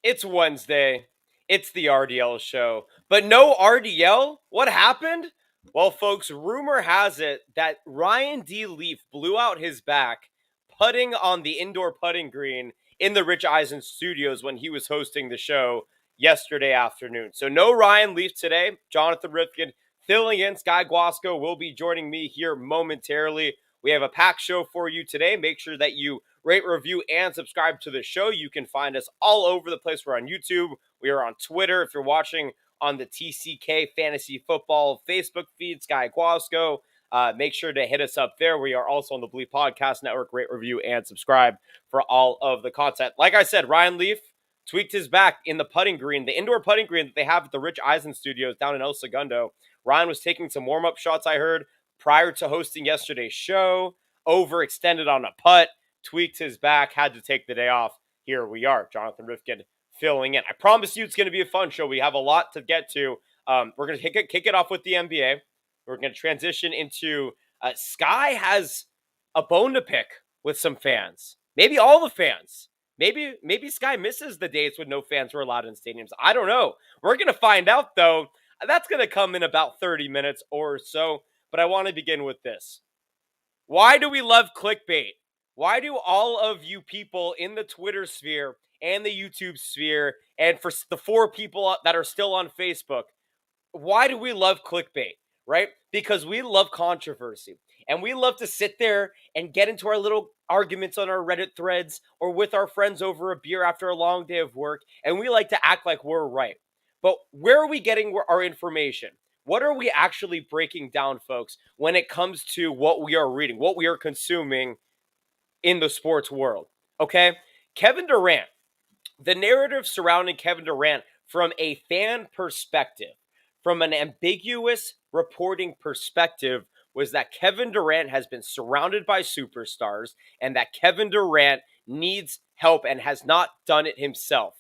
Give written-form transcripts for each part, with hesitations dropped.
It's Wednesday. It's the RDL show. But no RDL? What happened? Well, folks, rumor has it that Ryan D. Leaf blew out his back putting on the indoor putting green in the Rich Eisen studios when he was hosting the show yesterday afternoon. So no Ryan Leaf today. Jonathan Rifkin filling in. Sky Guasco will be joining me here momentarily. We have a packed show for you today. Make sure that you rate, review, and subscribe to the show. You can find us all over the place. We're on YouTube. We are on Twitter. If you're watching on the TCK Fantasy Football Facebook feed, Sky Guasco, make sure to hit us up there. We are also on the Bleep Podcast Network. Rate, review, and subscribe for all of the content. Like I said, Ryan Leaf tweaked his back in the putting green, the indoor putting green that they have at the Rich Eisen Studios down in El Segundo. Ryan was taking some warm-up shots, I heard, prior to hosting yesterday's show, overextended on a putt, tweaked his back, had to take the day off. Here we are, Jonathan Rifkin filling in. I promise you it's going to be a fun show. We have a lot to get to. We're going to kick it off with the NBA. We're going to transition into Sky has a bone to pick with some fans. Maybe all the fans. Maybe Sky misses the days when no fans were allowed in stadiums. I don't know. We're going to find out, though. That's going to come in about 30 minutes or so. But I want to begin with this. Why do we love clickbait? Why do all of you people in the Twitter sphere and the YouTube sphere, and for the 4 people that are still on Facebook, why do we love clickbait, right? Because we love controversy. And we love to sit there and get into our little arguments on our Reddit threads or with our friends over a beer after a long day of work. And we like to act like we're right. But where are we getting our information? What are we actually breaking down, folks, when it comes to what we are reading, what we are consuming in the sports world? Okay? Kevin Durant, the narrative surrounding Kevin Durant from a fan perspective, from an ambiguous reporting perspective, was that Kevin Durant has been surrounded by superstars and that Kevin Durant needs help and has not done it himself.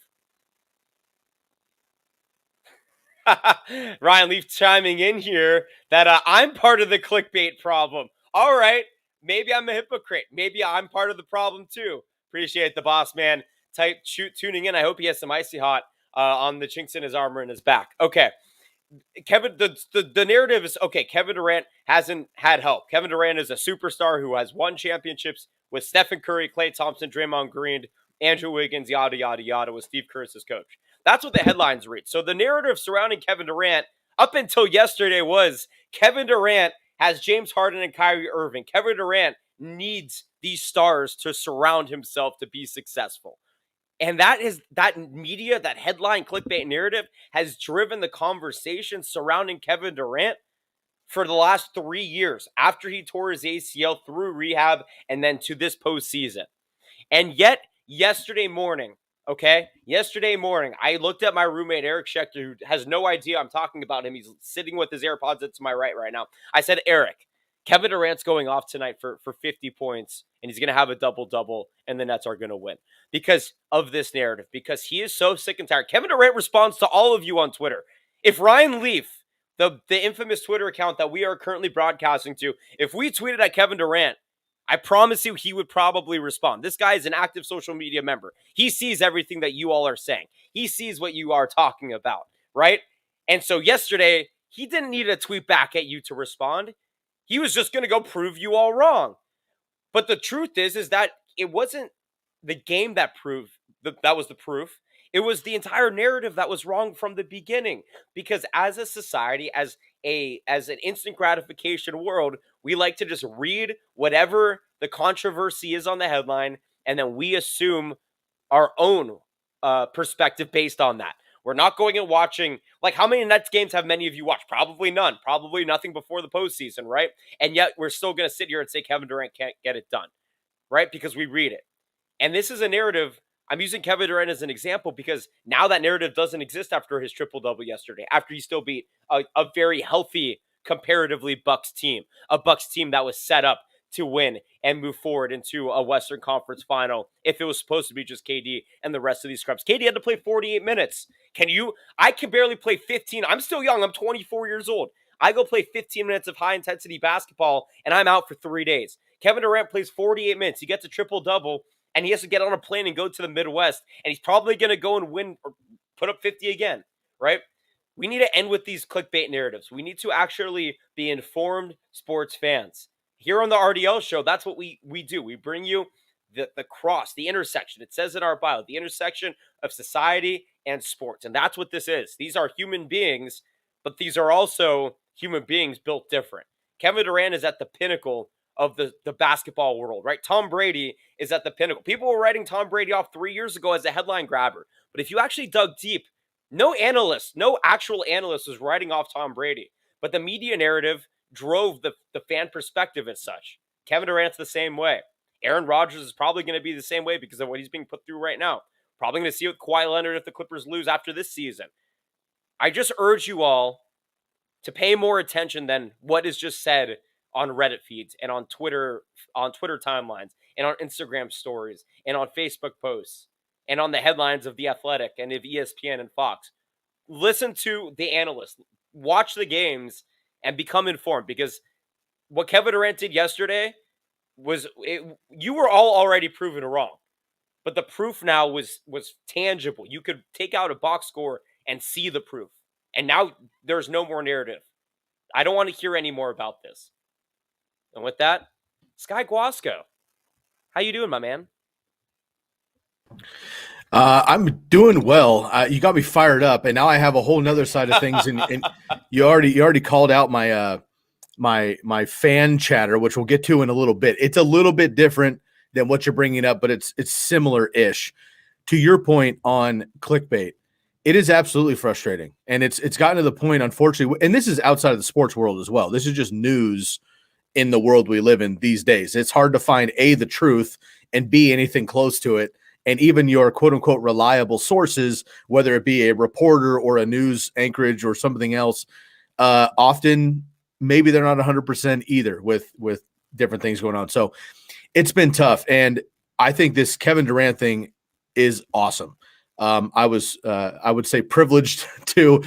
Ryan Leaf chiming in here that I'm part of the clickbait problem. All right, maybe I'm a hypocrite. Maybe I'm part of the problem too. Appreciate the boss man tuning in. I hope he has some icy hot on the chinks in his armor and his back. Okay. Kevin, the narrative is, okay, Kevin Durant hasn't had help. Kevin Durant is a superstar who has won championships with Stephen Curry, Klay Thompson, Draymond Green, Andrew Wiggins, yada, yada, yada, with Steve Kerr's his coach. That's what the headlines read. So the narrative surrounding Kevin Durant up until yesterday was Kevin Durant has James Harden and Kyrie Irving. Kevin Durant needs these stars to surround himself to be successful. And that media, that headline clickbait narrative has driven the conversation surrounding Kevin Durant for the last 3 years after he tore his ACL through rehab and then to this postseason. And yet, yesterday morning, I looked at my roommate, Eric Schechter, who has no idea I'm talking about him. He's sitting with his AirPods to my right now. I said, Eric, Kevin Durant's going off tonight for 50 points, and he's going to have a double-double, and the Nets are going to win because of this narrative, because he is so sick and tired. Kevin Durant responds to all of you on Twitter. If Ryan Leaf, the infamous Twitter account that we are currently broadcasting to, if we tweeted at Kevin Durant, I promise you he would probably respond. This guy is an active social media member. He sees everything that you all are saying. He sees what you are talking about, right? And so yesterday, he didn't need a tweet back at you to respond. He was just going to go prove you all wrong. But the truth is that it wasn't the game that proved that was the proof. It was the entire narrative that was wrong from the beginning. Because as a society, as an instant gratification world, we like to just read whatever the controversy is on the headline, and then we assume our own perspective based on that. We're not going and watching, like, how many Nets games have many of you watched? Probably none. Probably nothing before the postseason, right? And yet we're still going to sit here and say Kevin Durant can't get it done, right? Because we read it. And this is a narrative. I'm using Kevin Durant as an example because now that narrative doesn't exist after his triple-double yesterday, after he still beat a very healthy, comparatively Bucks team, a Bucks team that was set up to win and move forward into a Western Conference final if it was supposed to be just KD and the rest of these scrubs. KD had to play 48 minutes. I can barely play 15. I'm still young. I'm 24 years old. I go play 15 minutes of high-intensity basketball, and I'm out for 3 days. Kevin Durant plays 48 minutes. He gets a triple-double, and he has to get on a plane and go to the Midwest, and he's probably going to go and win or put up 50 again, right? We need to end with these clickbait narratives. We need to actually be informed sports fans. Here on the RDL show, that's what we do. We bring you the cross, the intersection. It says in our bio, the intersection of society and sports. And that's what this is. These are human beings, but these are also human beings built different. Kevin Durant is at the pinnacle of the basketball world, right? Tom Brady is at the pinnacle. People were writing Tom Brady off 3 years ago as a headline grabber. But if you actually dug deep, no actual analyst was writing off Tom Brady. But the media narrative drove the fan perspective as such. Kevin Durant's the same way. Aaron Rodgers is probably going to be the same way because of what he's being put through right now. Probably going to see with Kawhi Leonard if the Clippers lose after this season. I just urge you all to pay more attention than what is just said on Reddit feeds and on Twitter timelines and on Instagram stories and on Facebook posts and on the headlines of The Athletic and of ESPN and Fox. Listen to the analysts, watch the games, and become informed, because what Kevin Durant did yesterday you were all already proven wrong, but the proof now was tangible. You could take out a box score and see the proof, and now there's no more narrative. I don't want to hear any more about this. And with that, Sky Guasco, how you doing, my man? I'm doing well. You got me fired up, and now I have a whole nother side of things. And you already called out my my fan chatter, which we'll get to in a little bit. It's a little bit different than what you're bringing up, but it's similar-ish. To your point on clickbait, it is absolutely frustrating, and it's gotten to the point, unfortunately, and this is outside of the sports world as well. This is just news in the world we live in these days. It's hard to find A, the truth, and B, anything close to it. And even your quote-unquote reliable sources, whether it be a reporter or a news anchorage or something else, often maybe they're not 100% either with different things going on. So it's been tough. And I think this Kevin Durant thing is awesome. I would say privileged to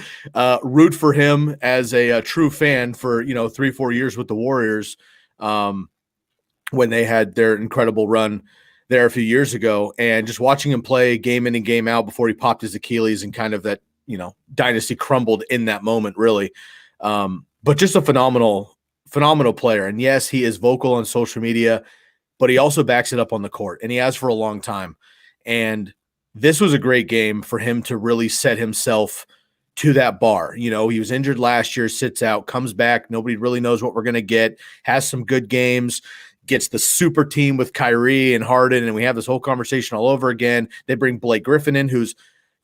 root for him as a true fan for 3-4 years with the Warriors when they had their incredible run there a few years ago, and just watching him play game in and game out before he popped his Achilles and kind of that dynasty crumbled in that moment, really. But just a phenomenal player. And yes, he is vocal on social media, but he also backs it up on the court, and he has for a long time. And this was a great game for him to really set himself to that bar. He was injured last year, sits out, comes back. Nobody really knows what we're going to get, has some good games, gets the super team with Kyrie and Harden, and we have this whole conversation all over again. They bring Blake Griffin in, who's,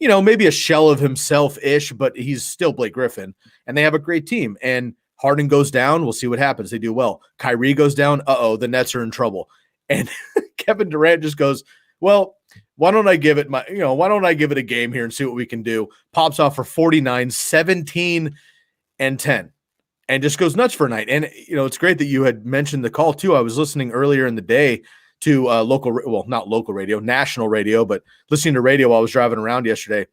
maybe a shell of himself-ish, but he's still Blake Griffin, and they have a great team. And Harden goes down. We'll see what happens. They do well. Kyrie goes down. The Nets are in trouble. And Kevin Durant just goes, well, why don't I give it a game here and see what we can do? Pops off for 49, 17, and 10. And just goes nuts for a night. And, it's great that you had mentioned the call, too. I was listening earlier in the day to not local radio, national radio, but listening to radio while I was driving around yesterday.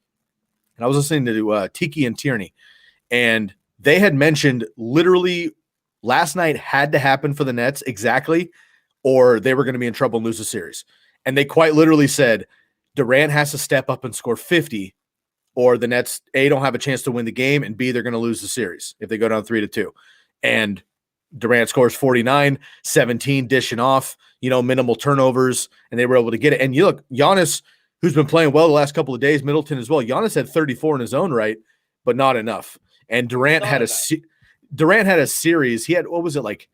And I was listening to Tiki and Tierney. And they had mentioned literally last night had to happen for the Nets exactly, or they were going to be in trouble and lose the series. And they quite literally said Durant has to step up and score 50, or the Nets, A, don't have a chance to win the game, and B, they're going to lose the series if they go down 3-2. And Durant scores 49, 17, dishing off, minimal turnovers, and they were able to get it. And you look, Giannis, who's been playing well the last couple of days, Middleton as well. Giannis had 34 in his own right, but not enough. And Durant had a series. He had, what was it, like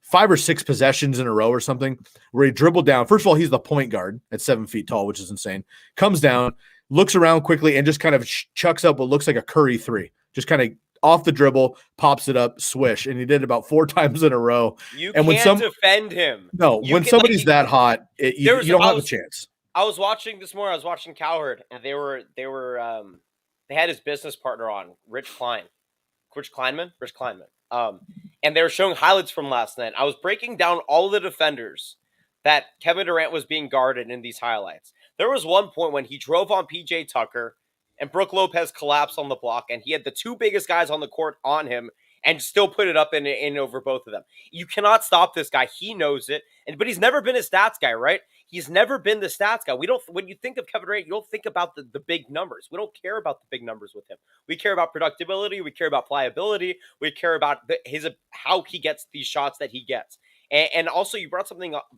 5 or 6 possessions in a row or something, where he dribbled down. First of all, he's the point guard at 7 feet tall, which is insane. Comes down, looks around quickly, and just kind of chucks up what looks like a Curry three. Just kind of off the dribble, pops it up, swish. And he did it about 4 times in a row. You can't defend him. No, when somebody's that hot, you don't have a chance. I was watching this morning. I was watching Cowherd, and they had his business partner on, Rich Kleinman. And they were showing highlights from last night. I was breaking down all the defenders that Kevin Durant was being guarded in these highlights. There was one point when he drove on PJ Tucker and Brook Lopez collapsed on the block, and he had the 2 biggest guys on the court on him, and still put it up in over both of them. You cannot stop this guy. He knows it, but he's never been a stats guy, right? He's never been the stats guy. We don't. When you think of Kevin Durant, you don't think about the big numbers. We don't care about the big numbers with him. We care about productivity. We care about pliability. We care about how he gets these shots that he gets. And also, you brought something up.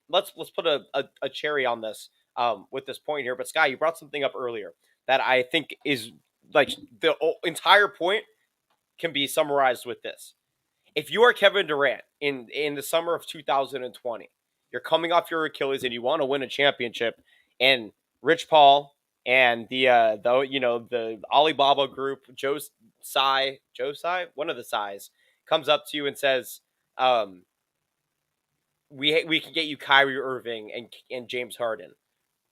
Let's put a cherry on this with this point here. But Sky, you brought something up earlier that I think is like the entire point can be summarized with this. If you are Kevin Durant in the summer of 2020, you're coming off your Achilles and you want to win a championship, and Rich Paul and the Alibaba group, Joe Tsai, one of the Tsais, comes up to you and says, we can get you Kyrie Irving and James Harden.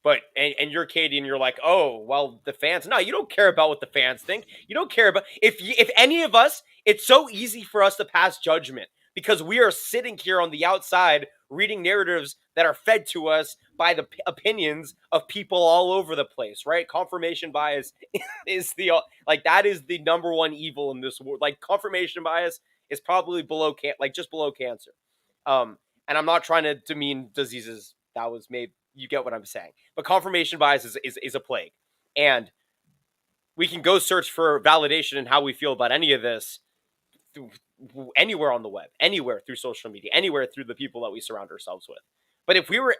But and you're Katie and you're like, oh, well, the fans. No, you don't care about what the fans think. You don't care about if any of us. It's so easy for us to pass judgment because we are sitting here on the outside reading narratives that are fed to us by the opinions of people all over the place, right? Confirmation bias is that is the number one evil in this world. Like confirmation bias is probably just below cancer. And I'm not trying to demean diseases. That was made. You get what I'm saying. But confirmation bias is a plague. And we can go search for validation in how we feel about any of this anywhere on the web, anywhere through social media, anywhere through the people that we surround ourselves with. But if we were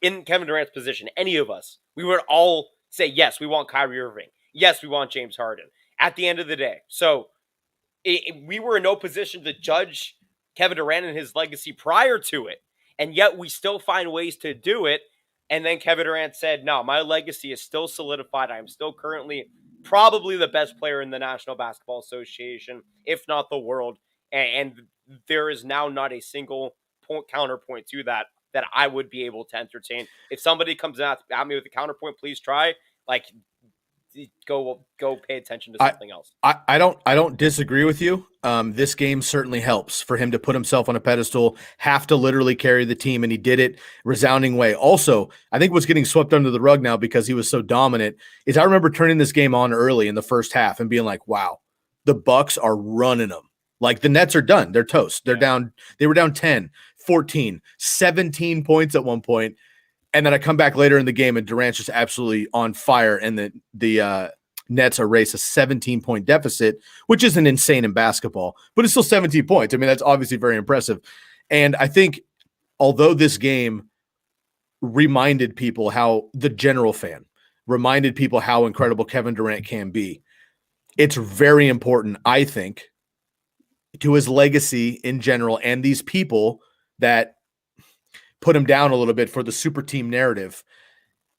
in Kevin Durant's position, any of us, we would all say, yes, we want Kyrie Irving. Yes, we want James Harden at the end of the day. So we were in no position to judge Kevin Durant and his legacy prior to it. And yet we still find ways to do it. And then Kevin Durant said, no, my legacy is still solidified. I'm still currently probably the best player in the National Basketball Association, if not the world. And there is now not a single counterpoint to that I would be able to entertain. If somebody comes at me with a counterpoint, please try. Go pay attention to something else. I don't disagree with you. This game certainly helps for him to put himself on a pedestal, have to literally carry the team, and he did it resounding way. Also, I think what's getting swept under the rug now because he was so dominant is I remember turning this game on early in the first half and being like, wow, the Bucks are running them. Like the Nets are done. They're toast. They're down. They were down 10, 14, 17 points at one point. And then I come back later in the game and Durant's just absolutely on fire. And the Nets erase a 17-point deficit, which isn't insane in basketball, but it's still 17 points. I mean, that's obviously very impressive. And I think although this game reminded people how the general fan reminded people how incredible Kevin Durant can be, it's very important, I think, to his legacy in general and these people that put him down a little bit for the super team narrative.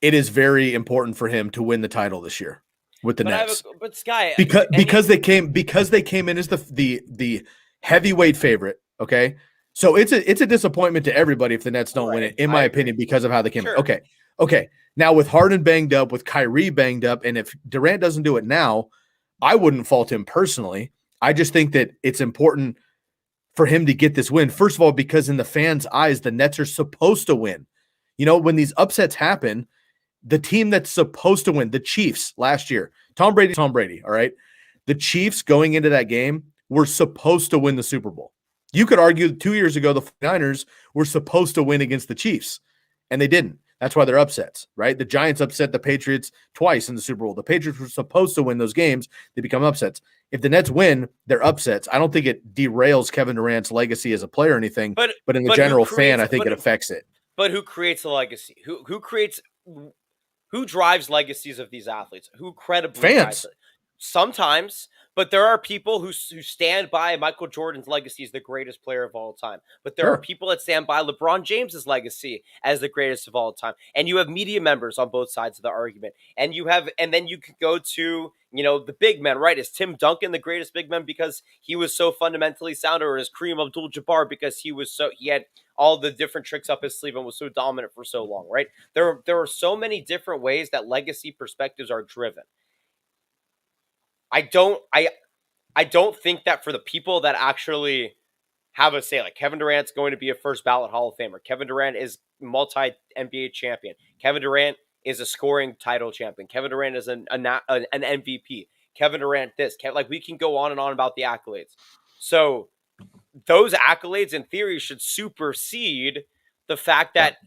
It is very important for him to win the title this year with the Nets. But Sky, because they came in as the heavyweight favorite. Okay, so it's a disappointment to everybody if the Nets don't win it, in my opinion, because of how they came in. Okay. Now with Harden banged up, with Kyrie banged up, and if Durant doesn't do it now, I wouldn't fault him personally. I just think that it's important for him to get this win. First of all, because in the fans' eyes, the Nets are supposed to win. You know, when these upsets happen, the team that's supposed to win, the Chiefs last year, Tom Brady, all right? The Chiefs going into that game were supposed to win the Super Bowl. You could argue 2 years ago, the 49ers were supposed to win against the Chiefs, and they didn't. That's why they're upsets, right? The Giants upset the Patriots twice in the Super Bowl. The Patriots were supposed to win those games. They become upsets. If the Nets win, they're upsets. I don't think it derails Kevin Durant's legacy as a player or anything, but in the general fan, I think it affects it. But who creates the legacy? Who drives legacies of these athletes? Who credibly fans? Sometimes, but there are people who stand by Michael Jordan's legacy as the greatest player of all time. But there are people that stand by LeBron James's legacy as the greatest of all time. And you have media members on both sides of the argument. And then you could go to, the big men, right? Is Tim Duncan the greatest big man because he was so fundamentally sound, or is Kareem Abdul-Jabbar because he had all the different tricks up his sleeve and was so dominant for so long, right? There are so many different ways that legacy perspectives are driven. I don't think that for the people that actually have a say, like Kevin Durant's going to be a first ballot Hall of Famer. Kevin Durant is multi-NBA champion. Kevin Durant is a scoring title champion. Kevin Durant is an MVP. Kevin Durant we can go on and on about the accolades. So those accolades in theory should supersede the fact that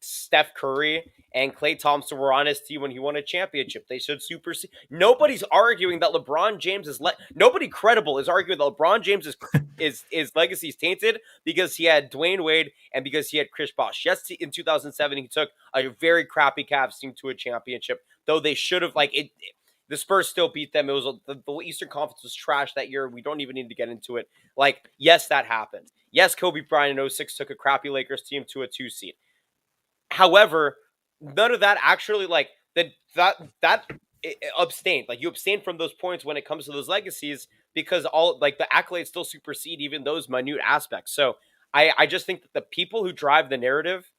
Steph Curry and Klay Thompson were on his team when he won a championship. They should supersede. Nobody's arguing that LeBron James is nobody credible is arguing that LeBron James is legacy is tainted because he had Dwayne Wade and because he had Chris Bosh. Yes, in 2007 he took a very crappy Cavs team to a championship, though they should have the Spurs still beat them. It was the Eastern Conference was trash that year. We don't even need to get into it. Yes, that happened. Yes, Kobe Bryant in 06 took a crappy Lakers team to a 2 seed. However, none of that actually that abstained. You abstain from those points when it comes to those legacies because all the accolades still supersede even those minute aspects. So I just think that the people who drive the narrative,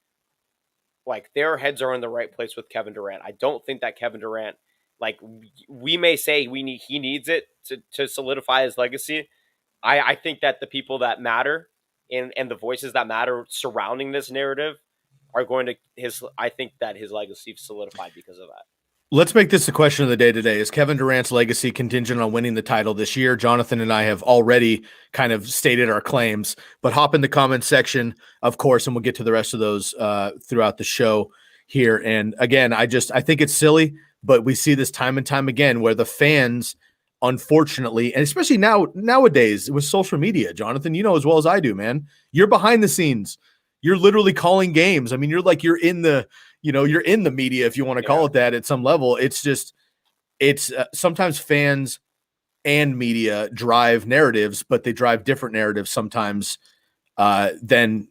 their heads are in the right place with Kevin Durant. I don't think that Kevin Durant, we may say he needs it to solidify his legacy. I think that the people that matter and the voices that matter surrounding this narrative are going to I think that his legacy solidified because of that. Let's make this the question of the day today. Is Kevin Durant's legacy contingent on winning the title this year? Jonathan and I have already kind of stated our claims, but hop in the comment section, of course, and we'll get to the rest of those throughout the show here. And again, I think it's silly, but we see this time and time again where the fans, unfortunately, and especially nowadays with social media, Jonathan, you know as well as I do, man, you're behind the scenes. You're literally calling games. I mean, you're in the media, if you want to call it that at some level. It's just, sometimes fans and media drive narratives, but they drive different narratives sometimes than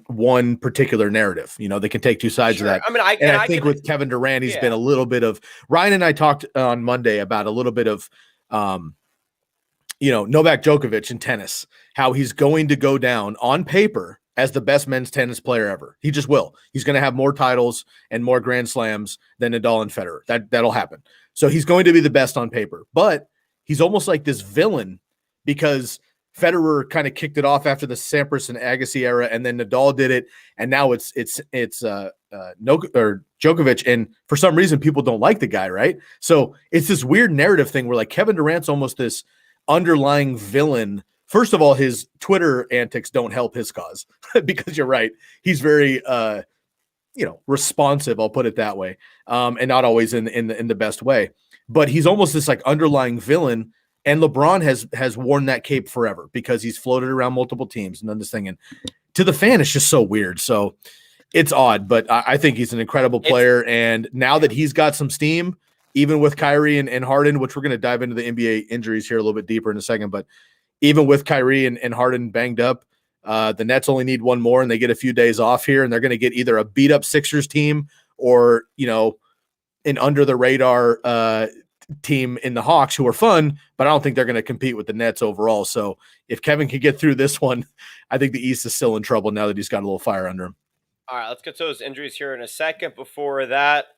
one particular narrative. They can take two sides of that. I mean, I think with Kevin Durant, he's been a little bit of, Ryan and I talked on Monday about a little bit of, Novak Djokovic in tennis, how he's going to go down on paper as the best men's tennis player ever. He just will. He's going to have more titles and more Grand Slams than Nadal and Federer. That'll happen. So he's going to be the best on paper. But he's almost like this villain because Federer kind of kicked it off after the Sampras and Agassi era, and then Nadal did it, and now it's Djokovic, and for some reason people don't like the guy, right? So it's this weird narrative thing where Kevin Durant's almost this underlying villain. First of all, his Twitter antics don't help his cause because you're right. He's very, responsive. I'll put it that way. And not always in the best way, but he's almost this underlying villain. And LeBron has worn that cape forever because he's floated around multiple teams and done this thing. And to the fan, it's just so weird. So it's odd, but I think he's an incredible player. And now that he's got some steam, even with Kyrie and Harden, which we're going to dive into the NBA injuries here a little bit deeper in a second, but even with Kyrie and Harden banged up, the Nets only need one more and they get a few days off here, and they're going to get either a beat up Sixers team or, an under the radar team in the Hawks who are fun, but I don't think they're going to compete with the Nets overall. So if Kevin can get through this one, I think the East is still in trouble now that he's got a little fire under him. All right, let's get to those injuries here in a second. Before that,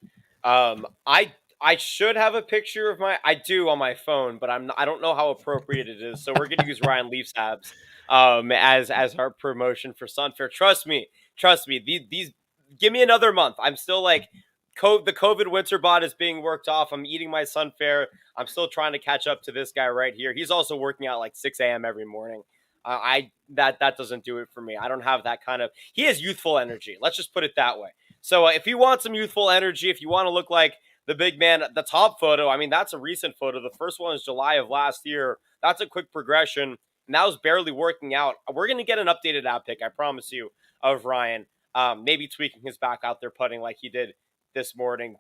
I should have a picture of I do on my phone, but I don't know how appropriate it is. So we're going to use Ryan Leaf's abs as our promotion for Sunfair. Trust me. These give me another month. I'm still the COVID winter bod is being worked off. I'm eating my Sunfair. I'm still trying to catch up to this guy right here. He's also working out 6 a.m. every morning. That doesn't do it for me. I don't have that kind of. He has youthful energy. Let's just put it that way. So if you want some youthful energy, if you want to look like the big man, the top photo, I mean, that's a recent photo. The first one is July of last year. That's a quick progression. And that was barely working out. We're going to get an updated app pic, I promise you, of Ryan. Maybe tweaking his back out there putting like he did this morning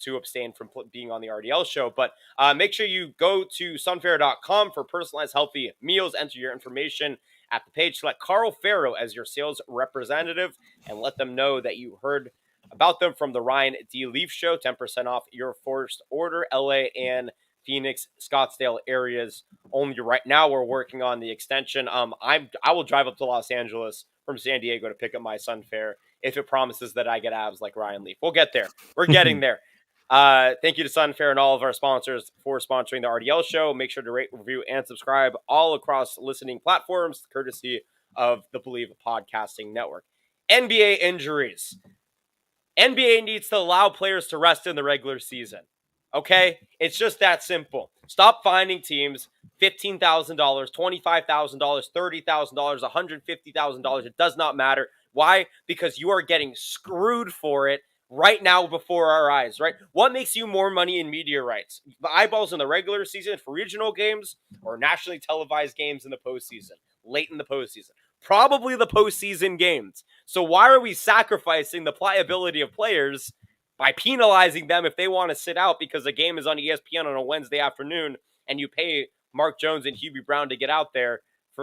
to abstain from being on the RDL show. But make sure you go to sunfare.com for personalized healthy meals. Enter your information at the page. Select Carl Farrow as your sales representative and let them know that you heard about them from the Ryan D. Leaf Show. 10% off your first order. LA and Phoenix, Scottsdale areas only. Right now, we're working on the extension. I will drive up to Los Angeles from San Diego to pick up my Sunfair if it promises that I get abs like Ryan Leaf. We'll get there. We're getting there. Thank you to Sunfair and all of our sponsors for sponsoring the RDL show. Make sure to rate, review, and subscribe all across listening platforms, courtesy of the Believe Podcasting Network. NBA injuries. NBA needs to allow players to rest in the regular season. Okay? It's just that simple. Stop finding teams $15,000, $25,000, $30,000, $150,000. It does not matter. Why? Because you are getting screwed for it right now before our eyes, right? What makes you more money in media rights? The eyeballs in the regular season for regional games or nationally televised games in the postseason, late in the postseason? Probably the postseason games. So why are we sacrificing the pliability of players by penalizing them if they want to sit out because the game is on ESPN on a Wednesday afternoon and you pay Mark Jones and Hubie Brown to get out there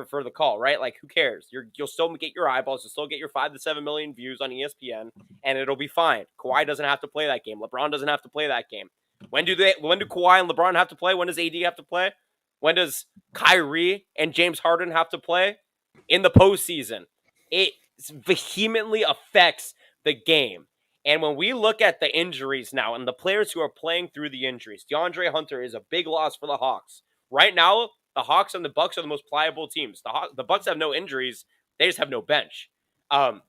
for the call, right? Like, who cares? You'll still get your eyeballs. You'll still get your 5 to 7 million views on ESPN, and it'll be fine. Kawhi doesn't have to play that game. LeBron doesn't have to play that game. When do Kawhi and LeBron have to play? When does AD have to play? When does Kyrie and James Harden have to play? In the postseason. It vehemently affects the game. And when we look at the injuries now and the players who are playing through the injuries, DeAndre Hunter is a big loss for the Hawks. Right now, the Hawks and the Bucks are the most pliable teams. The Bucks have no injuries. They just have no bench. And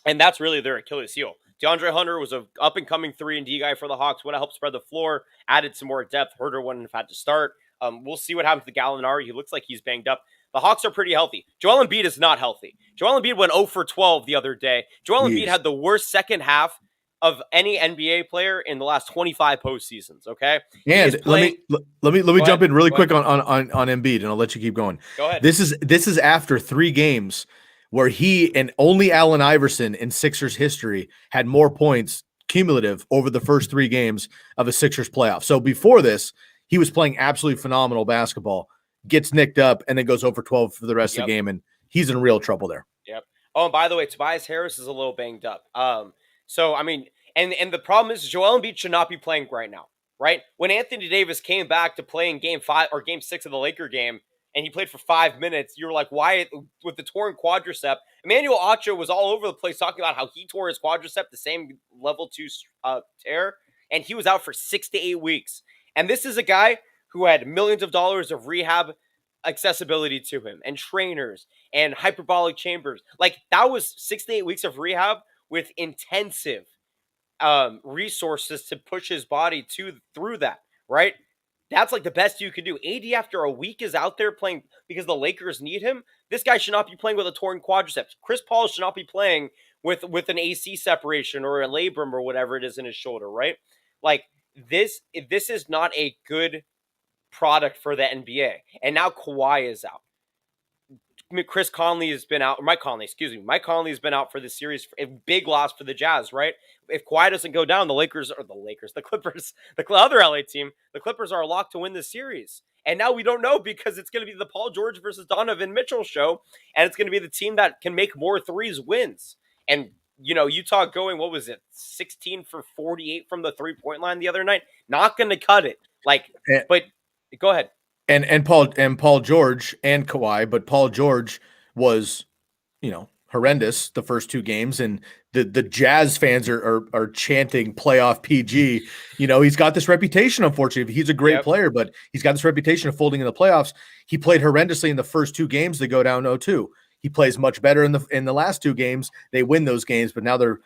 that's really their Achilles heel. DeAndre Hunter was an up-and-coming 3-and-D guy for the Hawks. Would have helped spread the floor, added some more depth. Herter wouldn't have had to start. We'll see what happens to Gallinari. He looks like he's banged up. The Hawks are pretty healthy. Joel Embiid is not healthy. Joel Embiid went 0 for 12 the other day. Joel Embiid had the worst second half of any NBA player in the last 25 postseasons, okay? And let me jump in really quick on Embiid, and I'll let you keep going. Go ahead. This is after 3 games where he and only Allen Iverson in Sixers history had more points cumulative over the first 3 games of a Sixers playoff. So before this, he was playing absolutely phenomenal basketball, gets nicked up, and then goes over 12 for the rest of the game, and he's in real trouble there. Yep. Oh, and by the way, Tobias Harris is a little banged up. So, I mean, and the problem is Joel Embiid should not be playing right now, right? When Anthony Davis came back to play in Game 5 or Game 6 of the Laker game, and he played for 5 minutes, you were like, why? With the torn quadricep, Emmanuel Acho was all over the place talking about how he tore his quadricep, the same level 2 tear, and he was out for 6 to 8 weeks. And this is a guy who had millions of dollars of rehab accessibility to him and trainers and hyperbolic chambers. Like, that was 6 to 8 weeks of rehab with intensive resources to push his body through that, right? That's like the best you could do. AD after a week is out there playing because the Lakers need him. This guy should not be playing with a torn quadriceps. Chris Paul should not be playing with an AC separation or a labrum or whatever it is in his shoulder, right? Like, this is not a good product for the NBA. And now Kawhi is out. Mike Conley has been out for the series. A big loss for the Jazz, right? If Kawhi doesn't go down, the Clippers, the other LA team, the Clippers are locked to win the series. And now we don't know because it's going to be the Paul George versus Donovan Mitchell show, and it's going to be the team that can make more threes wins. And, Utah going, 16 for 48 from the three-point line the other night? Not going to cut it. But go ahead. And Paul George and Kawhi, but Paul George was, horrendous the first 2 games, and the Jazz fans are chanting playoff PG. He's got this reputation, unfortunately. He's a great player, but he's got this reputation of folding in the playoffs. He played horrendously in the first 2 games. They go down 0-2. He plays much better in the last 2 games. They win those games, but now they're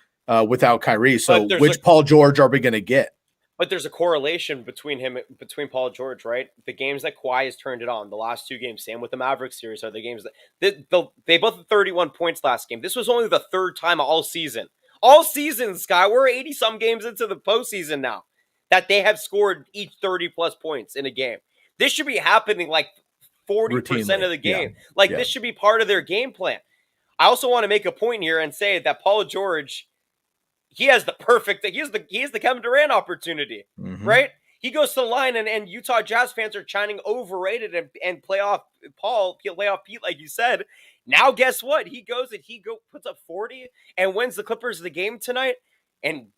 without Kyrie. So which Paul George are we going to get? But there's a correlation between Paul George, right? The games that Kawhi has turned it on, the last 2 games, same with the Mavericks series, are the games that they both had 31 points last game. This was only the 3rd time all season. All season, Sky, we're 80-some games into the postseason now that they have scored each 30-plus points in a game. This should be happening like 40% of the game. This should be part of their game plan. I also want to make a point here and say that Paul George, he has the Kevin Durant opportunity, right? He goes to the line and Utah Jazz fans are chanting overrated and playoff Pete, like you said. Now, guess what? He goes and puts up 40 and wins the Clippers the game tonight. And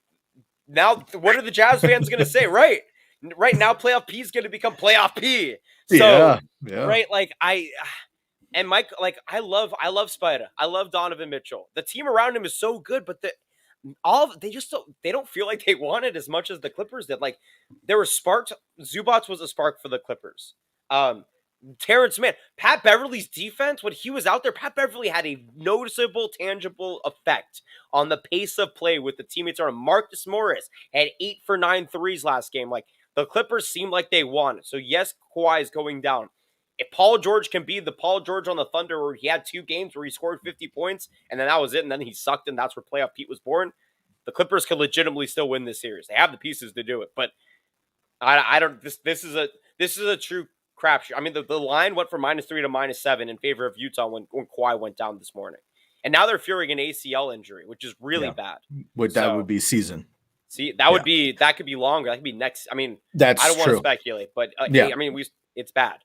now, what are the Jazz fans going to say? Right now, playoff P is going to become playoff P. So, right, I love Spider. I love Donovan Mitchell. The team around him is so good, but they don't feel like they want it as much as the Clippers did. Like, there were sparks. Zubats was a spark for the Clippers. Terrence Mann, Pat Beverly's defense, when he was out there, Pat Beverly had a noticeable, tangible effect on the pace of play with the teammates around. Marcus Morris had 8 for 9 threes last game. Like, the Clippers seemed like they won. So yes, Kawhi is going down. if Paul George can be the Paul George on the Thunder where he had 2 games where he scored 50 points and then that was it, and then he sucked and that's where playoff Pete was born, the Clippers could legitimately still win this series. They have the pieces to do it, but I don't. This is a true crapshoot. I mean, the line went from -3 to -7 in favor of Utah when Kawhi went down this morning, and now they're fearing an ACL injury, which is really bad. That would be season. See, that could be longer. That could be next. I mean, that's I don't want true. to speculate, but I mean, it's bad.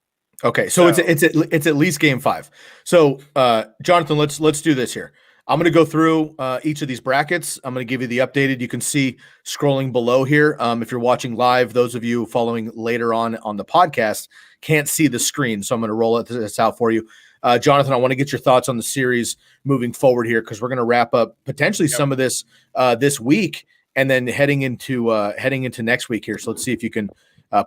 Okay, so it's at least game 5. So, Jonathan, let's do this here. I'm going to go through each of these brackets. I'm going to give you the updated. You can see scrolling below here. If you're watching live, those of you following later on the podcast can't see the screen, so I'm going to roll this out for you. Jonathan, I want to get your thoughts on the series moving forward here because we're going to wrap up potentially some of this this week and then heading into next week here. So let's see if you can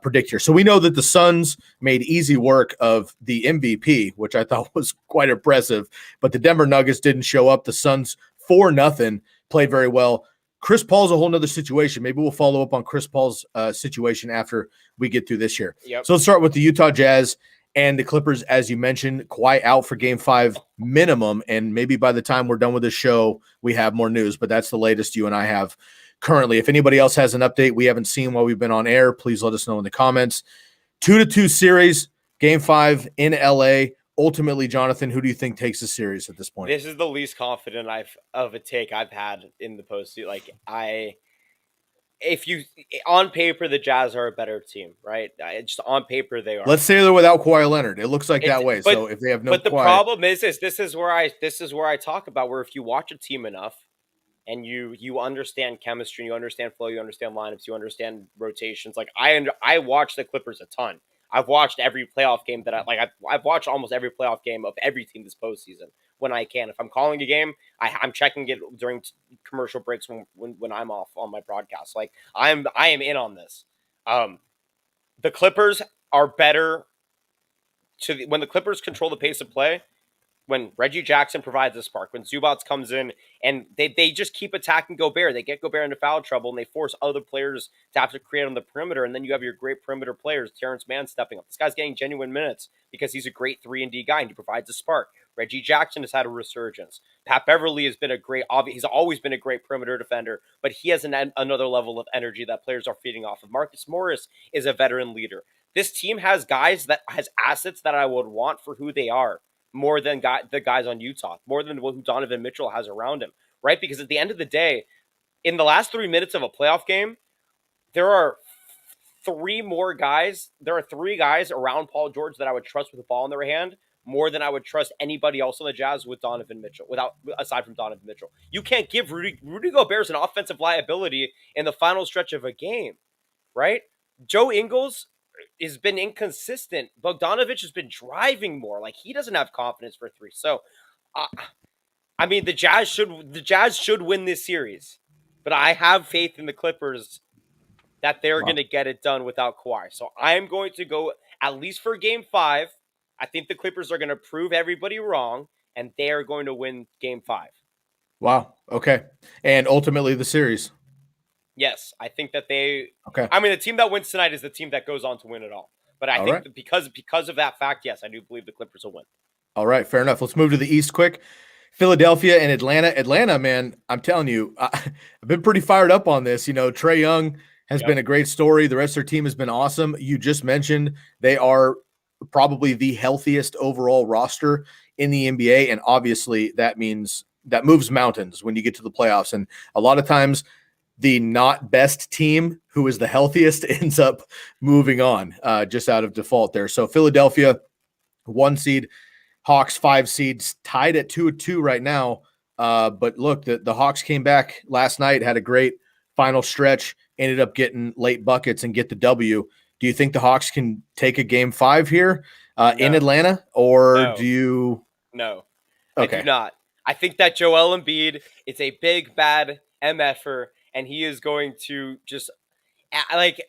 predict here. So we know that the Suns made easy work of the MVP, which I thought was quite impressive, but the Denver Nuggets didn't show up. The Suns 4-0 played very well. Chris Paul's a whole nother situation. Maybe we'll follow up on Chris Paul's situation after we get through this year. Yep. So let's start with the Utah Jazz and the Clippers. As you mentioned, Kawhi out for game 5 minimum. And maybe by the time we're done with this show, we have more news, but that's the latest you and I have currently. If anybody else has an update we haven't seen while we've been on air, please let us know in the comments. 2-2 series, game 5 in LA. Ultimately, Jonathan, who do you think takes the series at this point? This is the least confident of a take I've had in the postseason. Like if you on paper the Jazz are a better team, right? Just on paper they are. Let's say they're without Kawhi Leonard. It looks like that way. So if they have no, but the Kawhi, problem is this is where I talk about where if you watch a team enough and you understand chemistry, you understand flow, you understand lineups, you understand rotations. Like I watch the Clippers a ton. I've watched every playoff game that I've watched almost every playoff game of every team this postseason when I can. If I'm calling a game, I'm checking it during commercial breaks when I'm off on my broadcast. Like I am in on this. The Clippers are better when the Clippers control the pace of play. When Reggie Jackson provides a spark, when Zubats comes in and they just keep attacking Gobert, they get Gobert into foul trouble and they force other players to have to create on the perimeter. And then you have your great perimeter players, Terrence Mann stepping up. This guy's getting genuine minutes because he's a great 3-and-D guy and he provides a spark. Reggie Jackson has had a resurgence. Pat Beverly has been he's always been a great perimeter defender, but he has another level of energy that players are feeding off of. Marcus Morris is a veteran leader. This team has has assets that I would want for who they are. More than the guys on Utah, more than who Donovan Mitchell has around him, right? Because at the end of the day, in the last 3 minutes of a playoff game, there are 3 guys around Paul George that I would trust with the ball in their hand more than I would trust anybody else on the Jazz with Donovan Mitchell, aside from Donovan Mitchell. You can't give Rudy Gobert an offensive liability in the final stretch of a game, right? Joe Ingles has been inconsistent. Bogdanovich has been driving more. Like he doesn't have confidence for 3. So, I mean, the Jazz should win this series, but I have faith in the Clippers that they're going to get it done without Kawhi. So I am going to go at least for game 5. I think the Clippers are going to prove everybody wrong, and they are going to win game 5. Wow. Okay. And ultimately the series. Yes, I think that they. Okay. I mean, the team that wins tonight is the team that goes on to win it all. But I think that because of that fact, yes, I do believe the Clippers will win. All right, fair enough. Let's move to the East quick. Philadelphia and Atlanta. Atlanta, man, I'm telling you, I've been pretty fired up on this. You know, Trae Young has been a great story. The rest of their team has been awesome. You just mentioned they are probably the healthiest overall roster in the NBA, and obviously that moves mountains when you get to the playoffs. And a lot of times the not best team who is the healthiest ends up moving on just out of default there. So Philadelphia, 1 seed, Hawks 5 seeds, tied at 2-2 right now. But look, the Hawks came back last night, had a great final stretch, ended up getting late buckets and get the W. Do you think the Hawks can take a game 5 here in Atlanta, or do you? No, okay. I do not. I think that Joel Embiid is a big, bad MFer, and he is going to just, like,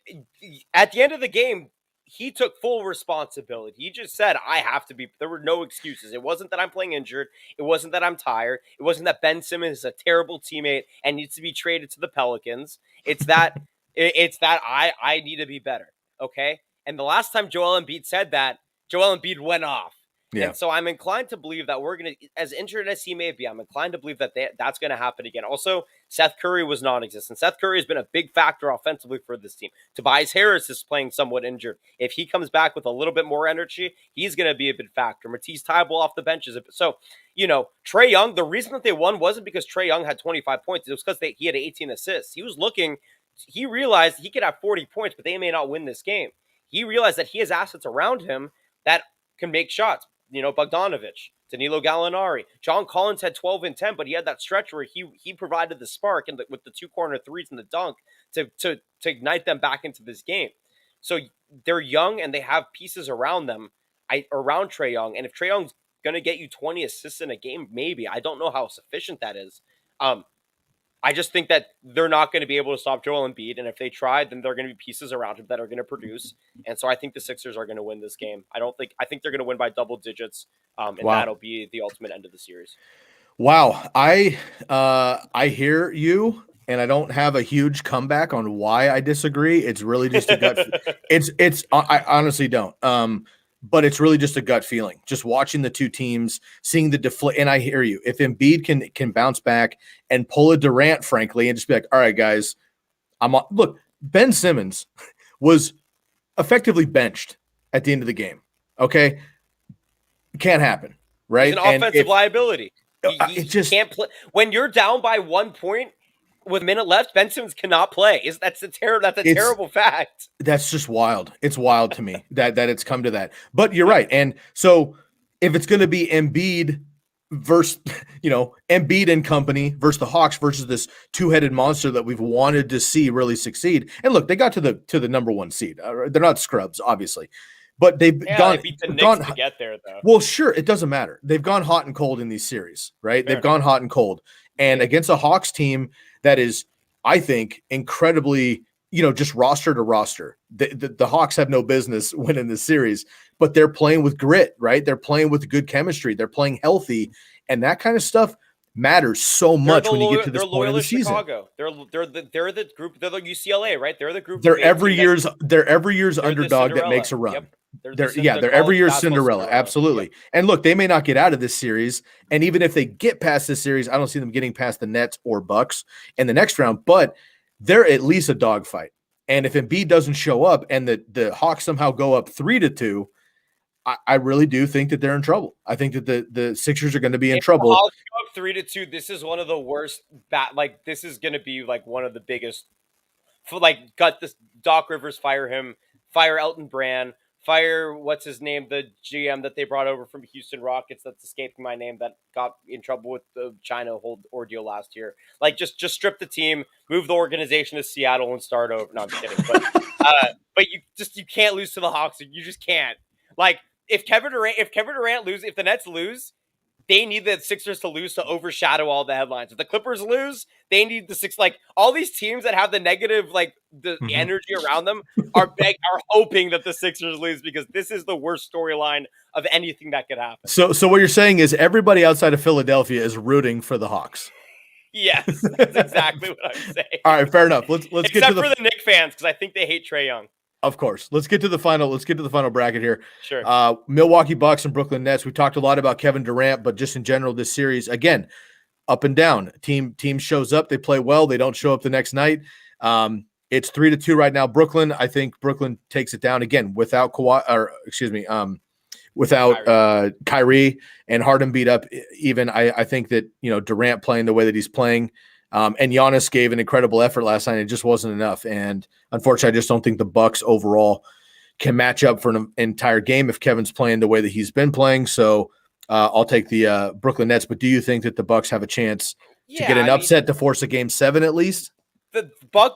at the end of the game, he took full responsibility. He just said, I have to be, there were no excuses. It wasn't that I'm playing injured. It wasn't that I'm tired. It wasn't that Ben Simmons is a terrible teammate and needs to be traded to the Pelicans. It's that, I need to be better. Okay. And the last time Joel Embiid said that, Joel Embiid went off. Yeah. And so I'm inclined to believe that we're going to, as injured as he may be, I'm inclined to believe that that's going to happen again. Also, Seth Curry was non-existent. Seth Curry has been a big factor offensively for this team. Tobias Harris is playing somewhat injured. If he comes back with a little bit more energy, he's going to be a big factor. Matisse Thybulle off the bench is so, Trae Young, the reason that they won wasn't because Trae Young had 25 points. It was because he had 18 assists. He realized he could have 40 points, but they may not win this game. He realized that he has assets around him that can make shots. Bogdanovich, Danilo Gallinari, John Collins had 12 and 10, but he had that stretch where he provided the spark with the 2-corner threes and the dunk to ignite them back into this game. So they're young and they have pieces around them, around Trae Young. And if Trae Young's going to get you 20 assists in a game, maybe. I don't know how sufficient that is. I just think that they're not going to be able to stop Joel Embiid, and if they try, then there are going to be pieces around him that are going to produce. And so I think the Sixers are going to win this game. I think they're going to win by double digits, and that'll be the ultimate end of the series. Wow, I hear you, and I don't have a huge comeback on why I disagree. It's really just a gut. I honestly don't. But it's really just a gut feeling. Just watching the two teams, seeing the deflate, and I hear you. If Embiid can bounce back and pull a Durant, frankly, and just be like, all right, guys, I'm on. Look, Ben Simmons was effectively benched at the end of the game. Okay, can't happen, right? He's an offensive liability. He just can't play when you're down by 1 point. With a minute left, Ben Simmons cannot play. That's a terrible fact. That's just wild. It's wild to me that it's come to that. But you're right. And so if it's going to be Embiid versus, Embiid and company versus the Hawks versus this two-headed monster that we've wanted to see really succeed. And look, they got to the number one seed. They're not scrubs, obviously. But they beat the Knicks to get there, though. Well, sure, it doesn't matter. They've gone hot and cold in these series, right? They've gone hot and cold. And against a Hawks team that is, I think, incredibly, just roster to roster. The Hawks have no business winning this series, but they're playing with grit, right? They're playing with good chemistry. They're playing healthy, and that kind of stuff matters so much when you get to this point of the season. Chicago. They're the group. They're the UCLA, right? They're the group. They're every year's underdog that makes a run. Yep. They're every year's Cinderella. Absolutely. Yep. And look, they may not get out of this series. And even if they get past this series, I don't see them getting past the Nets or Bucks in the next round, but they're at least a dogfight. And if Embiid doesn't show up and the Hawks somehow go up 3-2, I really do think that they're in trouble. I think that the Sixers are going to be in trouble. The Hawks go up 3-2. This is one of the worst. This is going to be one of the biggest. Got this. Doc Rivers, fire him. Fire Elton Brand. Fire, what's his name, the GM that they brought over from Houston Rockets that's escaping my name that got in trouble with the China ordeal last year. Just strip the team, move the organization to Seattle and start over. No, I'm kidding. But you can't lose to the Hawks. You just can't. If Kevin Durant loses, if the Nets lose, they need the Sixers to lose to overshadow all the headlines. If the Clippers lose, they need the Sixers. All these teams that have the negative, the energy around them are hoping that the Sixers lose because this is the worst storyline of anything that could happen. So what you're saying is everybody outside of Philadelphia is rooting for the Hawks. Yes, that's exactly what I'm saying. All right, fair enough. Let's Except get to for the Knicks fans because I think they hate Trae Young. Of course. Let's get to the final bracket here. Sure. Milwaukee Bucks and Brooklyn Nets. We talked a lot about Kevin Durant, but just in general, this series, again, up and down. Team shows up, they play well, they don't show up the next night. It's 3-2 right now. Brooklyn, I think Brooklyn takes it down again without Kyrie and Harden beat up even. I think that, Durant playing the way that he's playing. And Giannis gave an incredible effort last night. It just wasn't enough. And unfortunately, I just don't think the Bucks overall can match up for an entire game if Kevin's playing the way that he's been playing. So I'll take the Brooklyn Nets. But do you think that the Bucks have a chance to get an upset to force a game 7 at least?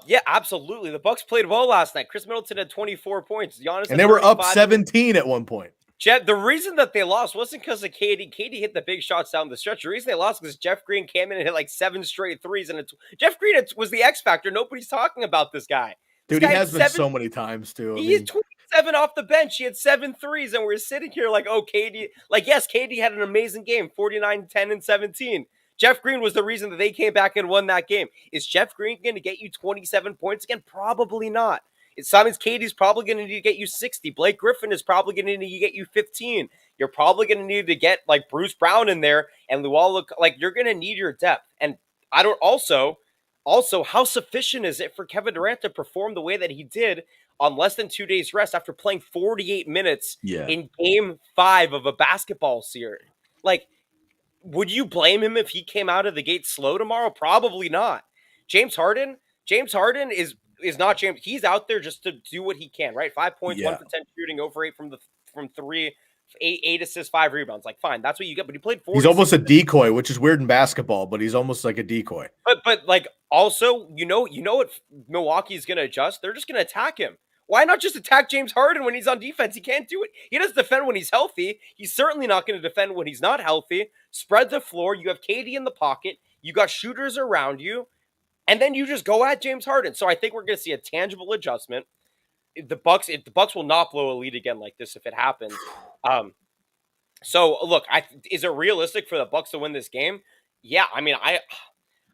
Yeah, absolutely. The Bucks played well last night. Chris Middleton had 24 points. Giannis and they were up 17 at one point. The reason that they lost wasn't because of KD. KD hit the big shots down the stretch. The reason they lost was Jeff Green came in and hit 7 straight threes. And Jeff Green was the X factor. Nobody's talking about this guy. Dude, he has been so many times, too. He had 27 off the bench. He had 7 threes. And we're sitting here KD. Yes, KD had an amazing game, 49, 10, and 17. Jeff Green was the reason that they came back and won that game. Is Jeff Green going to get you 27 points again? Probably not. Simons Katie's probably going to need to get you 60. Blake Griffin is probably going to need to get you 15. You're probably going to need to get like Bruce Brown in there and Luol. Like you're going to need your depth. And I don't also, how sufficient is it for Kevin Durant to perform the way that he did on less than 2 days rest after playing 48 minutes in game 5 of a basketball series? Like, would you blame him if he came out of the gate slow tomorrow? Probably not. James Harden is not James. He's out there just to do what he can, right? 5 points, 1 for 10 shooting, over 8 from 3, 8 assists, 5 rebounds. Like, fine, that's what you get. But he played 40. He's almost a decoy, which is weird in basketball, but he's almost like a decoy. But like also, you know what Milwaukee's going to adjust? They're just going to attack him. Why not just attack James Harden when he's on defense? He can't do it. He doesn't defend when he's healthy. He's certainly not going to defend when he's not healthy. Spread the floor. You have KD in the pocket. You got shooters around you. And then you just go at James Harden. So I think we're going to see a tangible adjustment. The Bucks will not blow a lead again like this if it happens. So look, is it realistic for the Bucks to win this game? Yeah, I mean,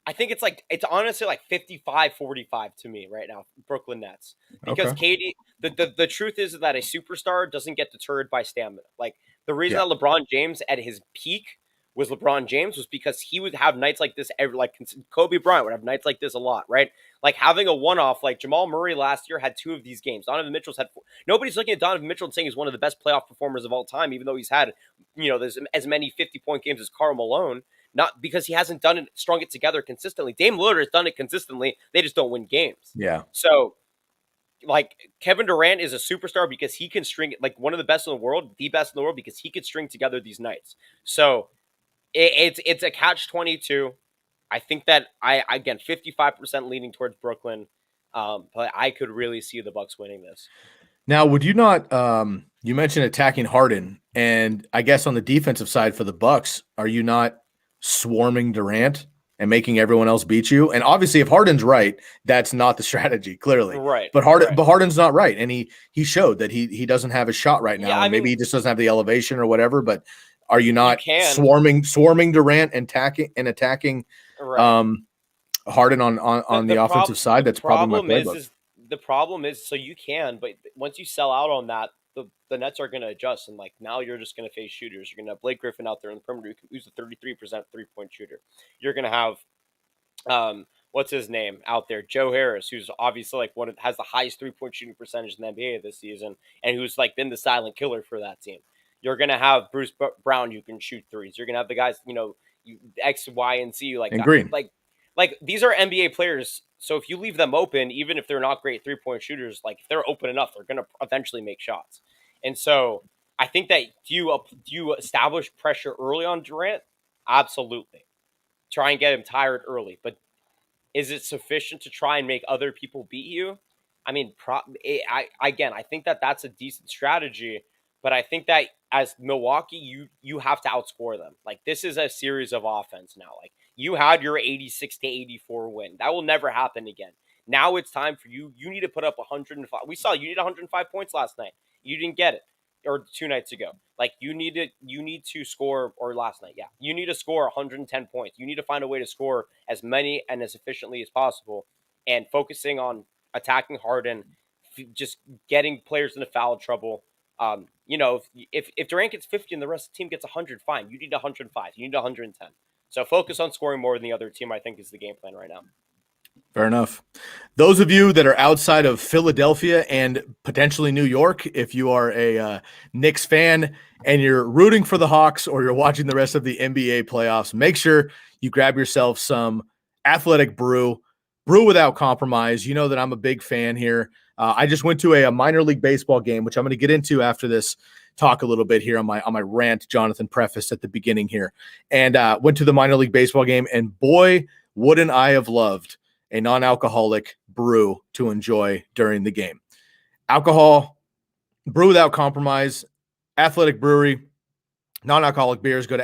I think it's honestly like 55-45 to me right now, Brooklyn Nets. Because KD, the truth is that a superstar doesn't get deterred by stamina. Like the reason that LeBron James at his peak was LeBron James was because he would have nights like this like Kobe Bryant would have nights like this a lot, right? Like having a one-off, like Jamal Murray last year had 2 of these games. Donovan Mitchell's had 4. Nobody's looking at Donovan Mitchell and saying he's one of the best playoff performers of all time, even though he's had, there's as many 50-point games as Karl Malone. Not because he hasn't strung it together consistently. Dame Lillard has done it consistently. They just don't win games. Yeah. So, like, Kevin Durant is a superstar because he can string it, like one of the best in the world, the best in the world, because he could string together these nights. So, it's a catch-22. I think that again 55% leaning towards Brooklyn, but I could really see the Bucks winning this. Now, would you not? You mentioned attacking Harden, and I guess on the defensive side for the Bucks, are you not swarming Durant and making everyone else beat you? And obviously, if Harden's right, that's not the strategy, clearly. Right. But Harden's not right, and he showed that he doesn't have a shot right now. Yeah, maybe he just doesn't have the elevation or whatever. But are you not swarming Durant and attacking Harden on the offensive side? That's probably my playbook. The problem is, so you can, but once you sell out on that, the Nets are going to adjust, and like now you're just going to face shooters. You're going to have Blake Griffin out there in the perimeter who's a 33% 3-point shooter. You're going to have what's his name out there, Joe Harris, who's obviously like has the highest 3-point shooting percentage in the NBA this season, and who's like been the silent killer for that team. You're going to have Bruce Brown who can shoot threes. You're going to have the guys, X, Y, and Z and Green. Like these are NBA players. So if you leave them open, even if they're not great 3-point shooters, like if they're open enough, they're going to eventually make shots. And so I think that do you establish pressure early on Durant? Absolutely. Try and get him tired early. But is it sufficient to try and make other people beat you? I mean, I think that that's a decent strategy. But I think that as Milwaukee, you have to outscore them. Like this is a series of offense now. Like you had your 86-84 win. That will never happen again. Now it's time for you. You need to put up 105. We saw you need 105 points last night. You didn't get it, or 2 nights ago. Like you need to score, or last night, yeah. You need to score 110 points. You need to find a way to score as many and as efficiently as possible, and focusing on attacking Harden, just getting players into foul trouble. If Durant gets 50 and the rest of the team gets 100, fine. You need 105. You need 110. So focus on scoring more than the other team, I think, is the game plan right now. Fair enough. Those of you that are outside of Philadelphia and potentially New York, if you are a Knicks fan and you're rooting for the Hawks or you're watching the rest of the NBA playoffs, make sure you grab yourself some Athletic Brew without compromise. You know that I'm a big fan here. I just went to a minor league baseball game, which I'm going to get into after this talk a little bit here on my rant Jonathan prefaced at the beginning here, and went to the minor league baseball game, and boy, wouldn't I have loved a non-alcoholic brew to enjoy during the game. Alcohol, brew without compromise, Athletic Brewery, non-alcoholic beers. Go to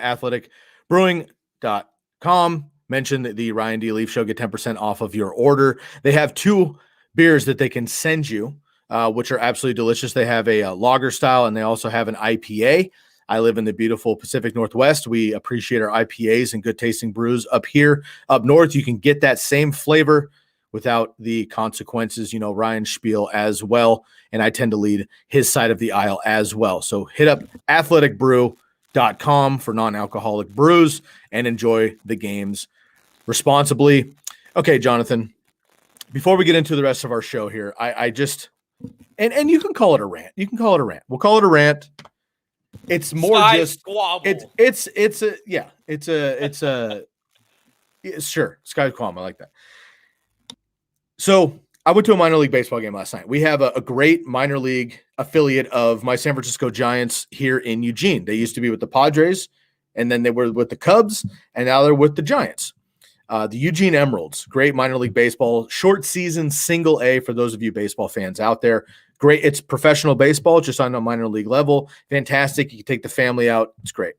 athleticbrewing.com. Mention the Ryan D. Leaf Show. Get 10% off of your order. They have 2 beers that they can send you, which are absolutely delicious. They have a lager style, and they also have an IPA. I live in the beautiful Pacific Northwest. We appreciate our IPAs and good tasting brews. Up here, up north, you can get that same flavor without the consequences. Ryan Spiel as well, and I tend to lead his side of the aisle as well. So hit up athleticbrew.com for non-alcoholic brews and enjoy the games responsibly. Okay, Jonathan, before we get into the rest of our show here, I just and you can call it a rant. You can call it a rant. We'll call it a rant. It's more Sky just squabble. Sure, Sky Squabble. I like that. So I went to a minor league baseball game last night. We have a great minor league affiliate of my San Francisco Giants here in Eugene. They used to be with the Padres, and then they were with the Cubs, and now they're with the Giants. The Eugene Emeralds, great minor league baseball, short season, single A for those of you baseball fans out there. Great. It's professional baseball, just on a minor league level. Fantastic. You can take the family out. It's great.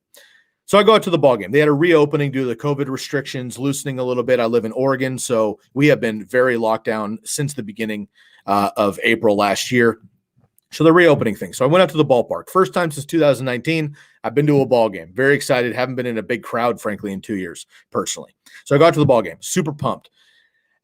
So I go out to the ball game. They had a reopening due to the COVID restrictions, loosening a little bit. I live in Oregon, so we have been very locked down since the beginning of April last year. So the reopening thing. So I went out to the ballpark. First time since 2019, I've been to a ball game. Very excited. Haven't been in a big crowd, frankly, in 2 years, personally. So I got to the ball game. Super pumped.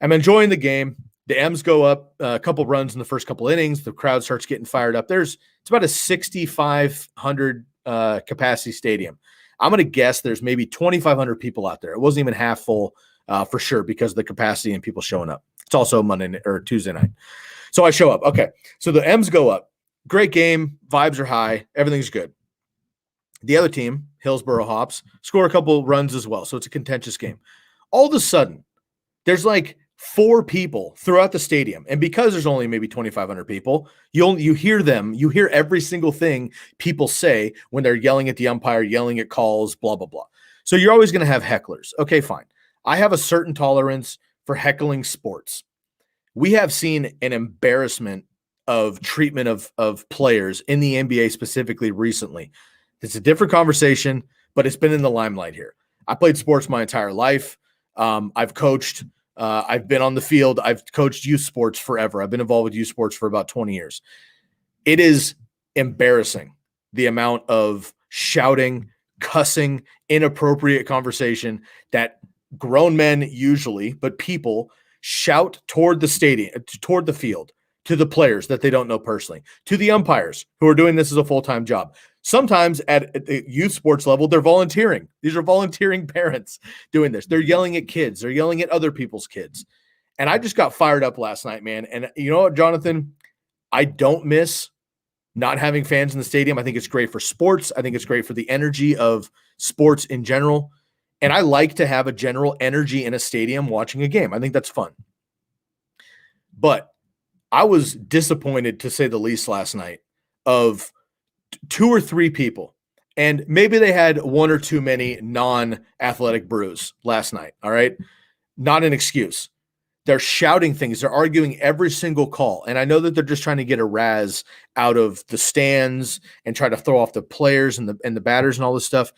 I'm enjoying the game. The M's go up a couple runs in the first couple innings. The crowd starts getting fired up. It's about a 6,500 capacity stadium. I'm going to guess there's maybe 2,500 people out there. It wasn't even half full for sure because of the capacity and people showing up. It's also Monday or Tuesday night. So I show up. Okay. So the M's go up. Great game. Vibes are high. Everything's good. The other team, Hillsborough Hops, score a couple runs as well. So it's a contentious game. All of a sudden, there's like 4 people throughout the stadium. And because there's only maybe 2,500 people, you hear them. You hear every single thing people say when they're yelling at the umpire, yelling at calls, blah, blah, blah. So you're always going to have hecklers. Okay, fine. I have a certain tolerance for heckling sports. We have seen an embarrassment of treatment of players in the NBA specifically recently. It's a different conversation, but it's been in the limelight here. I played sports my entire life. I've coached. I've been on the field. I've coached youth sports forever. I've been involved with youth sports for about 20 years. It is embarrassing, the amount of shouting, cussing, inappropriate conversation that grown men usually, but people shout toward the stadium, toward the field, to the players that they don't know personally, to the umpires who are doing this as a full-time job. Sometimes at the youth sports level, they're volunteering. These are volunteering parents doing this. They're yelling at kids. They're yelling at other people's kids. And I just got fired up last night, man. And you know what, Jonathan? I don't miss not having fans in the stadium. I think it's great for sports. I think it's great for the energy of sports in general. And I like to have a general energy in a stadium watching a game. I think that's fun. But I was disappointed, to say the least, last night of 2 or 3 people, and maybe they had 1 or too many non-athletic brews last night. All right. Not an excuse. They're shouting things. They're arguing every single call. And I know that they're just trying to get a razz out of the stands and try to throw off the players and the batters and all this stuff.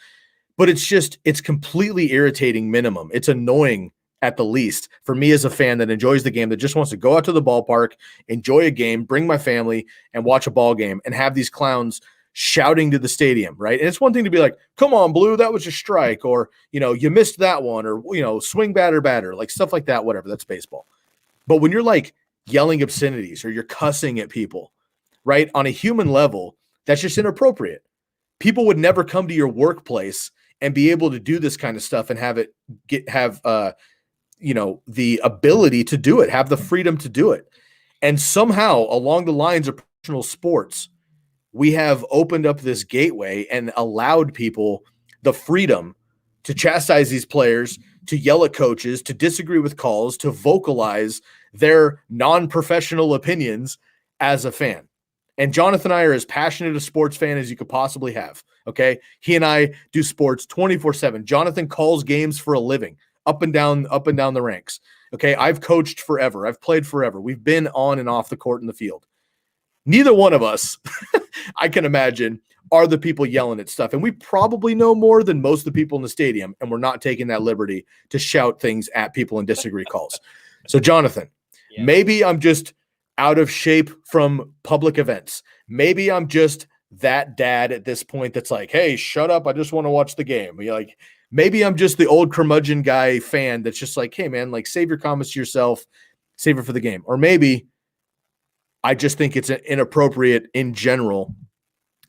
But it's completely irritating minimum. It's annoying at the least for me as a fan that enjoys the game, that just wants to go out to the ballpark, enjoy a game, bring my family and watch a ball game, and have these clowns shouting to the stadium, right? And it's one thing to be like, come on, Blue, that was a strike, or, you missed that one, or, swing batter, like stuff like that, whatever, that's baseball. But when you're like yelling obscenities or you're cussing at people, right, on a human level, that's just inappropriate. People would never come to your workplace and be able to do this kind of stuff and have the ability to do it, have the freedom to do it. And somehow along the lines of professional sports, we have opened up this gateway and allowed people the freedom to chastise these players, to yell at coaches, to disagree with calls, to vocalize their non-professional opinions as a fan. And Jonathan and I are as passionate a sports fan as you could possibly have. Okay. He and I do sports 24/7. Jonathan calls games for a living, up and down the ranks. Okay. I've coached forever. I've played forever. We've been on and off the court in the field. Neither one of us, I can imagine, are the people yelling at stuff. And we probably know more than most of the people in the stadium. And we're not taking that liberty to shout things at people and disagree calls. So Jonathan, maybe I'm just out of shape from public events. Maybe I'm just that dad at this point that's like, hey, shut up. I just want to watch the game. You're like, maybe I'm just the old curmudgeon guy fan that's just like, hey man, like save your comments to yourself, save it for the game. Or maybe I just think it's inappropriate in general.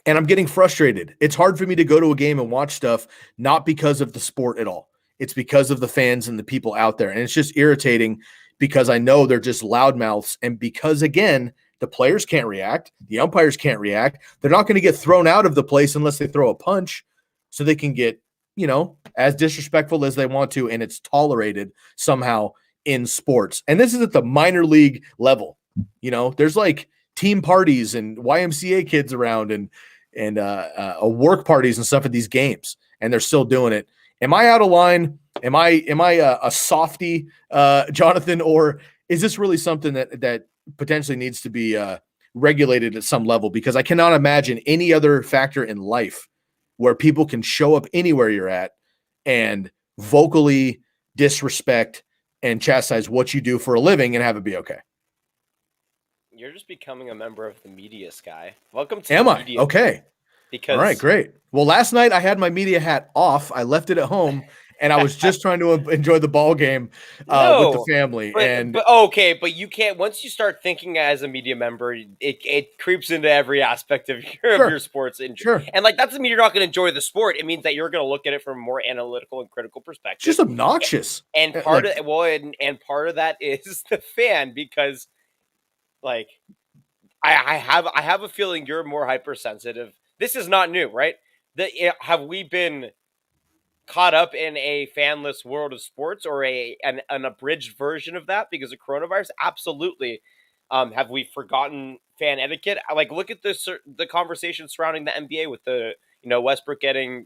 And I'm getting frustrated. It's hard for me to go to a game and watch stuff, not because of the sport at all. It's because of the fans and the people out there. And it's just irritating because I know they're just loudmouths. And because, again, the players can't react. The umpires can't react. They're not going to get thrown out of the place unless they throw a punch, so they can get, as disrespectful as they want to. And it's tolerated somehow in sports. And this is at the minor league level. There's like team parties and YMCA kids around and work parties and stuff at these games, and they're still doing it. Am I out of line? Am I a softy, Jonathan, or is this really something that potentially needs to be regulated at some level? Because I cannot imagine any other factor in life where people can show up anywhere you're at and vocally disrespect and chastise what you do for a living and have it be okay. You're just becoming a member of the media, Sky. Welcome to Am the I? media. Okay. Because all right, great. Well, last night I had my media hat off. I left it at home, and I was just trying to enjoy the ball game with the family. But you can't. Once you start thinking as a media member, it creeps into every aspect of your sports interest. Sure. And that doesn't mean you're not going to enjoy the sport. It means that you're going to look at it from a more analytical and critical perspective. It's just obnoxious. And part of that is the fan, because I have a feeling you're more hypersensitive. This is not new, right? Have we been caught up in a fanless world of sports, or an abridged version of that because of coronavirus? Absolutely. Have we forgotten fan etiquette? Look at the conversation surrounding the NBA with the Westbrook getting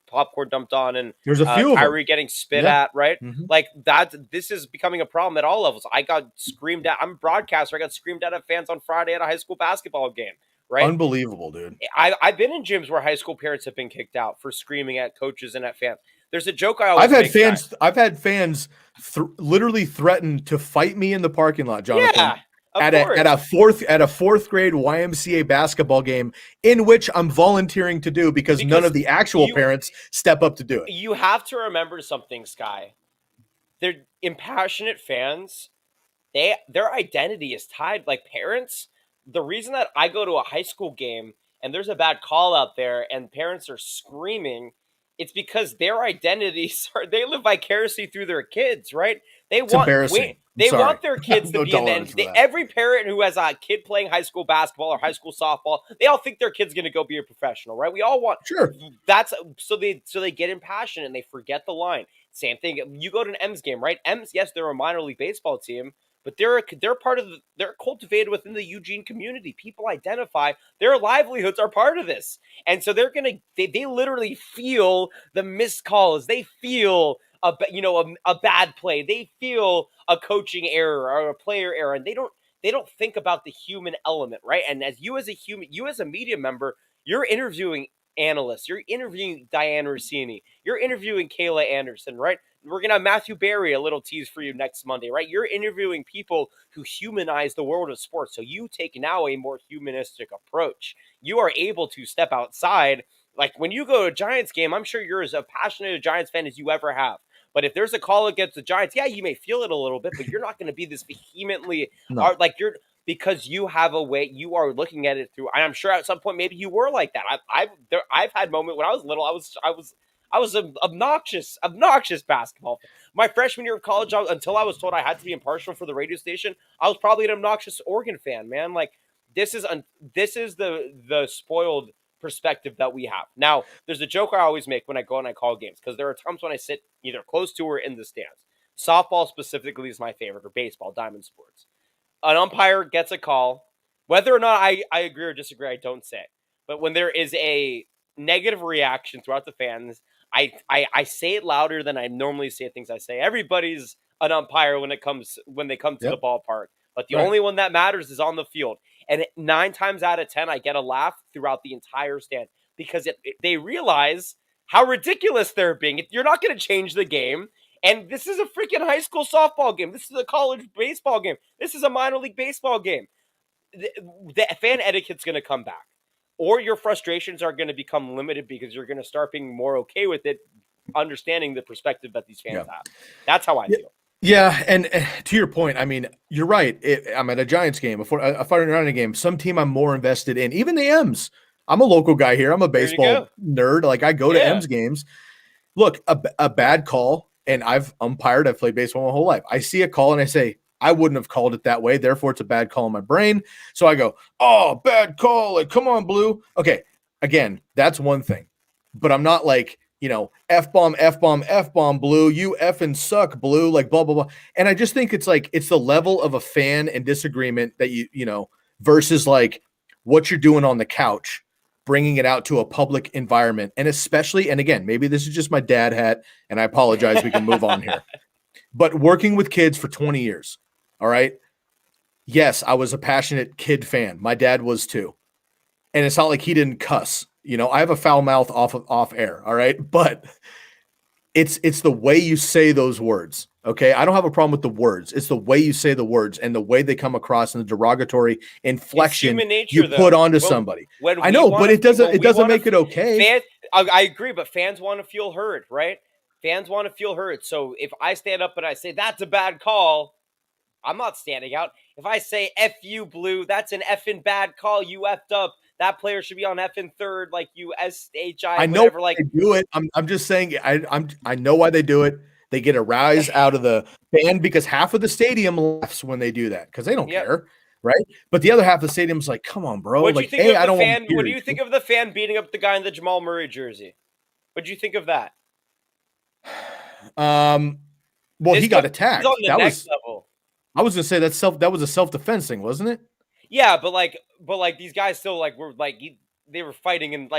popcorn dumped on, and there's a few Kyrie getting spit at, right? Mm-hmm. This is becoming a problem at all levels. I got screamed at. I'm a broadcaster. I got screamed at fans on Friday at a high school basketball game. Right? Unbelievable, dude. I've been in gyms where high school parents have been kicked out for screaming at coaches and at fans. There's a joke I always make. I've had fans literally threaten to fight me in the parking lot, Jonathan. Yeah, at a fourth grade YMCA basketball game, in which I'm volunteering to do because none of the actual parents step up to do it. You have to remember something, Sky. They're impassionate fans. Their identity is tied. Like parents. The reason that I go to a high school game and there's a bad call out there and parents are screaming, it's because their identities they live vicariously through their kids, right? It's embarrassing. They want their kids to be in the every parent who has a kid playing high school basketball or high school softball, they all think their kid's going to go be a professional, right? We all want so they get impassioned and they forget the line. Same thing. You go to an M's game, right? M's, yes, they're a minor league baseball team, but they're they're cultivated within the Eugene community. People identify, their livelihoods are part of this. And so they literally feel the missed calls. They feel a bad play. They feel a coaching error or a player error. And they don't think about the human element, right? And as a media member, you're interviewing analysts. You're interviewing Diane Rossini. You're interviewing Kayla Anderson, right? We're going to have Matthew Berry, a little tease for you next Monday, right? You're interviewing people who humanize the world of sports. So you take now a more humanistic approach. You are able to step outside. Like when you go to a Giants game, I'm sure you're as passionate a Giants fan as you ever have. But if there's a call against the Giants, yeah, you may feel it a little bit, but you're not going to be this vehemently because you have a way you are looking at it through. And I'm sure at some point maybe you were like that. I've had moments when I was little. I was an obnoxious basketball fan. My freshman year of college, until I was told I had to be impartial for the radio station, I was probably an obnoxious Oregon fan, man. Like this is the spoiled perspective that we have. Now, there's a joke I always make when I go and I call games, because there are times when I sit either close to or in the stands. Softball specifically is my favorite, or baseball, diamond sports. An umpire gets a call. Whether or not I agree or disagree, I don't say. But when there is a negative reaction throughout the fans, I say it louder than I normally say things. I say everybody's an umpire when they come to the ballpark, but the only one that matters is on the field. And 9 times out of 10, I get a laugh throughout the entire stand, because they realize how ridiculous they're being. You're not going to change the game. And this is a freaking high school softball game. This is a college baseball game. This is a minor league baseball game. The fan etiquette's going to come back. Or your frustrations are going to become limited because you're going to start being more okay with it, understanding the perspective that these fans have. That's how I feel. Yeah, and to your point, I mean, you're right. I'm at a Giants game, a Fighting United game. Some team I'm more invested in, even the M's. I'm a local guy here. I'm a There you baseball go. nerd. Like I go to Yeah. M's games. Look, a bad call, and I've umpired. I've played baseball my whole life. I see a call and I say, I wouldn't have called it that way. Therefore, it's a bad call in my brain. So I go, oh, bad call. Like, come on, Blue. Okay. Again, that's one thing. But I'm not like, F bomb, F bomb, F bomb, Blue. You effing suck, Blue. Like, blah, blah, blah. And I just think it's like, it's the level of a fan and disagreement that versus like what you're doing on the couch, bringing it out to a public environment. And especially, and again, maybe this is just my dad hat, and I apologize. We can move on here. But working with kids for 20 years, all right? Yes, I was a passionate kid fan. My dad was too. And it's not like he didn't cuss. I have a foul mouth off air, all right? But it's the way you say those words, okay? I don't have a problem with the words. It's the way you say the words and the way they come across in the derogatory inflection nature, you put onto somebody. I know, but it doesn't make it okay. I agree, but fans want to feel heard, right? Fans want to feel heard. So if I stand up and I say that's a bad call, I'm not standing out. If I say F you, Blue, that's an effing bad call. You effed up. That player should be on effing third, like you SHI. I know whatever, why they do it. I'm just saying. I know why they do it. They get a rise out of the fan because half of the stadium laughs when they do that because they don't care, right? But the other half of the stadium's like, "Come on, bro!" What do like, you think hey, of I don't the want fan? to What do you think of the fan beating up the guy in the Jamal Murray jersey? What do you think of that? Well, he got attacked. He's on the next level. I was gonna say that was a self-defense thing, wasn't it? Yeah, but these guys still were they were fighting and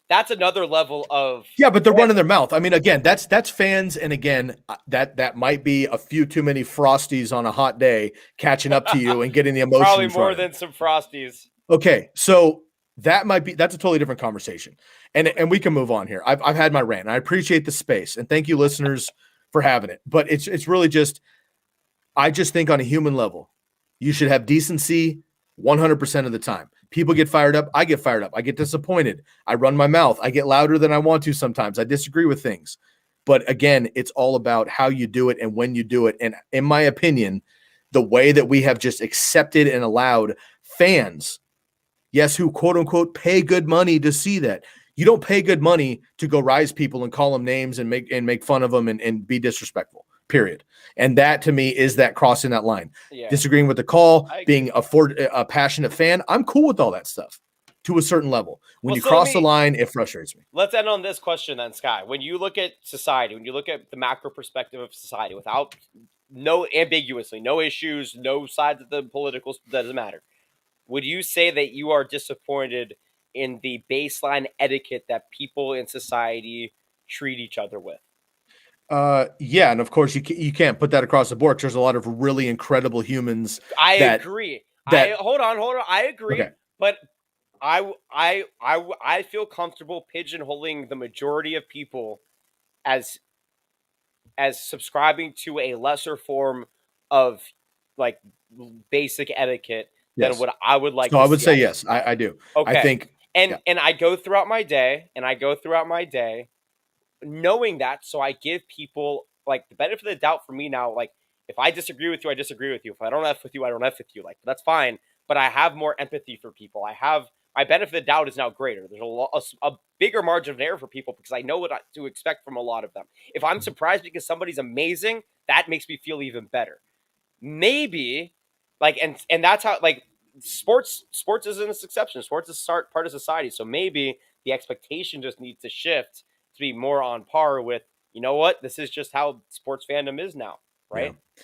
that's another level of but they're running their mouth. I mean, again, that's fans, and again, that might be a few too many frosties on a hot day catching up to you and getting the emotions. Probably more running. than some frosties. Okay, so that's a totally different conversation, and we can move on here. I've had my rant. And I appreciate the space, and thank you, listeners, for having it. But it's really just, I just think on a human level, you should have decency 100% of the time. People get fired up. I get fired up. I get disappointed. I run my mouth. I get louder than I want to sometimes. I disagree with things. But again, it's all about how you do it and when you do it. And in my opinion, the way that we have just accepted and allowed fans, yes, who quote unquote pay good money to see that. You don't pay good money to go rise people and call them names and make fun of them and be disrespectful. Period. And that to me is that crossing that line. Yeah. Disagreeing with the call, being a passionate fan. I'm cool with all that stuff to a certain level. When you cross the line, it frustrates me. Let's end on this question then, Sky. When you look at society, when you look at the macro perspective of society without ambiguously, no issues, no sides of the political, doesn't matter. Would you say that you are disappointed in the baseline etiquette that people in society treat each other with? Yeah, and of course you can't put that across the board. There's a lot of really incredible humans. I agree. Hold on. I agree. Okay. But I feel comfortable pigeonholing the majority of people as subscribing to a lesser form of basic etiquette than what I would like. So I would say yes, I do. Okay. I think, and I go throughout my day, knowing that, so I give people the benefit of the doubt for me now. If I disagree with you, I disagree with you. If I don't F with you, I don't F with you. That's fine. But I have more empathy for people. My benefit of the doubt is now greater. There's a bigger margin of error for people because I know what to expect from a lot of them. If I'm surprised because somebody's amazing, that makes me feel even better. Maybe, and that's how, sports isn't an exception. Sports is part of society. So maybe the expectation just needs to shift to be more on par with, you know what, this is just how sports fandom is now, right? Yeah.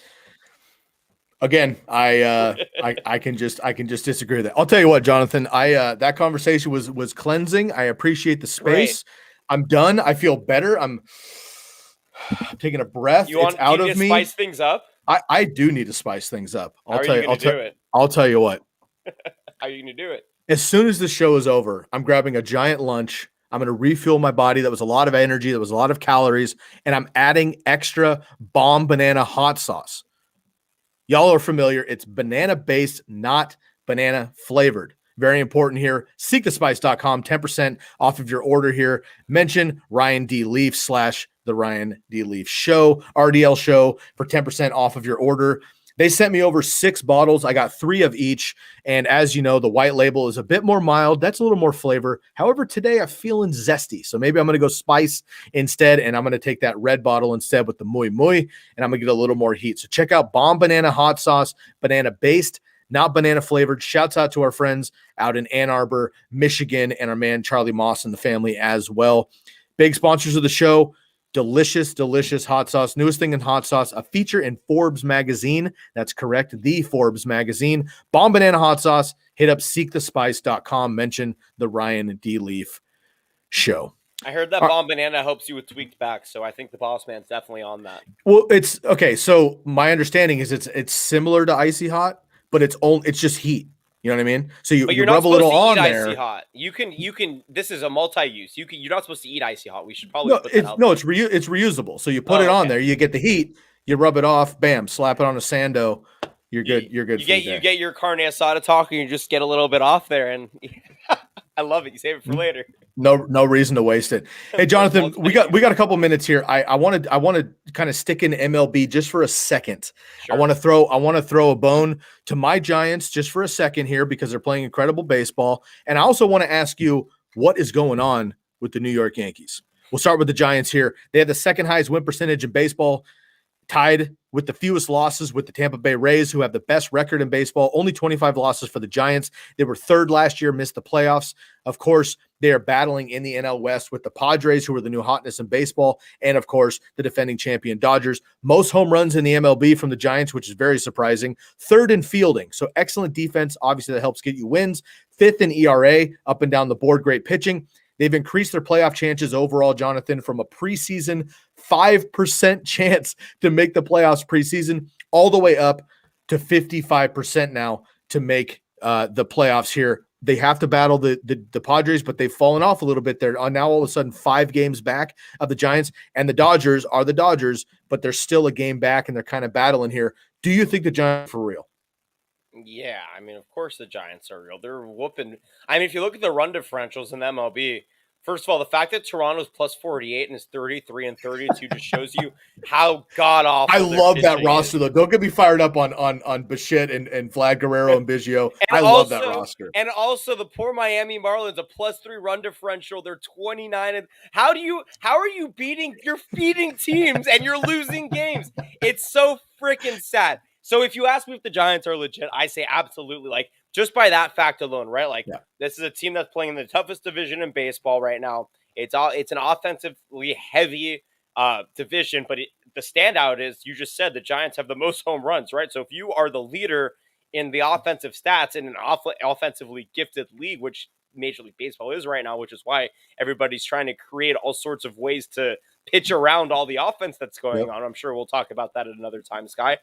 Again, I can just disagree with that. I'll tell you what, Jonathan, that conversation was cleansing. I appreciate the space. Right. I'm done. I feel better. I'm taking a breath. It's out of me. Spice things up? I do need to spice things up. I'll tell you what. How are you going to do it? As soon as the show is over, I'm grabbing a giant lunch. I'm going to refuel my body. That was a lot of energy. That was a lot of calories. And I'm adding extra bomb banana hot sauce. Y'all are familiar. It's banana-based, not banana-flavored. Very important here. Seekthespice.com, 10% off of your order here. Mention Ryan D. Leaf the Ryan D. Leaf Show, RDL Show, for 10% off of your order. They sent me over 6 bottles. I got 3 of each. And as you know, the white label is a bit more mild. That's a little more flavor. However, today I'm feeling zesty. So maybe I'm going to go spice instead. And I'm going to take that red bottle instead with the muy muy. And I'm going to get a little more heat. So check out Bomb Banana Hot Sauce, banana based, not banana flavored. Shouts out to our friends out in Ann Arbor, Michigan, and our man Charlie Moss and the family as well. Big sponsors of the show. Delicious, delicious hot sauce. Newest thing in hot sauce, a feature in Forbes magazine. That's correct, the Forbes magazine. Bomb Banana Hot Sauce. Hit up seekthespice.com. Mention the Ryan D. Leaf Show. I heard that Bomb Banana helps you with tweaked back, so I think the boss man's definitely on that. Well, it's okay. So my understanding is it's similar to Icy Hot, but it's just heat. You know what I mean? So you rub a little on there. Icy hot. You can. This is a multi-use. You're not supposed to eat icy hot. We should probably put that out. No, it's reusable. So you put it on there. You get the heat. You rub it off. Bam. Slap it on a sando. You're good. You're good. You get your carne asada talk, and you just get a little bit off there, and I love it. You save it for later. No reason to waste it. Hey, Jonathan, we got a couple minutes here. I want to kind of stick in MLB just for a second. Sure. I want to throw a bone to my Giants just for a second here because they're playing incredible baseball. And I also want to ask you what is going on with the New York Yankees. We'll start with the Giants here. They have the second highest win percentage in baseball, tied with the fewest losses with the Tampa Bay Rays, who have the best record in baseball. Only 25 losses for the Giants. They were third last year, missed the playoffs. Of course, they are battling in the NL West with the Padres, who are the new hotness in baseball, and, of course, the defending champion Dodgers. Most home runs in the MLB from the Giants, which is very surprising. Third in fielding, so excellent defense. Obviously, that helps get you wins. Fifth in ERA, up and down the board, great pitching. They've increased their playoff chances overall, Jonathan, from a preseason 5% chance to make the playoffs preseason all the way up to 55% now to make the playoffs here. They have to battle the Padres, but they've fallen off a little bit. They're now all of a sudden 5 games back of the Giants, and the Dodgers are the Dodgers, but they're still a game back, and they're kind of battling here. Do you think the Giants are for real? Yeah, I mean, of course the Giants are real. They're whooping. I mean, if you look at the run differentials in the MLB, first of all, the fact that Toronto's plus 48 and is 33 and 32 just shows you how god awful. I love that roster though. Don't get me fired up on Bichette and Vlad Guerrero and Biggio. I love that roster. And also the poor Miami Marlins, a plus 3 run differential. They're 29. And how are you beating? You're feeding teams and you're losing games. It's so freaking sad. So if you ask me if the Giants are legit, I say absolutely. Like, just by that fact alone, right? Like, This is a team that's playing in the toughest division in baseball right now. It's an offensively heavy division, but the standout is, you just said, the Giants have the most home runs, right? So if you are the leader in the offensive stats in an offensively gifted league, which Major League Baseball is right now, which is why everybody's trying to create all sorts of ways to pitch around all the offense that's going on. I'm sure we'll talk about that at another time, Sky.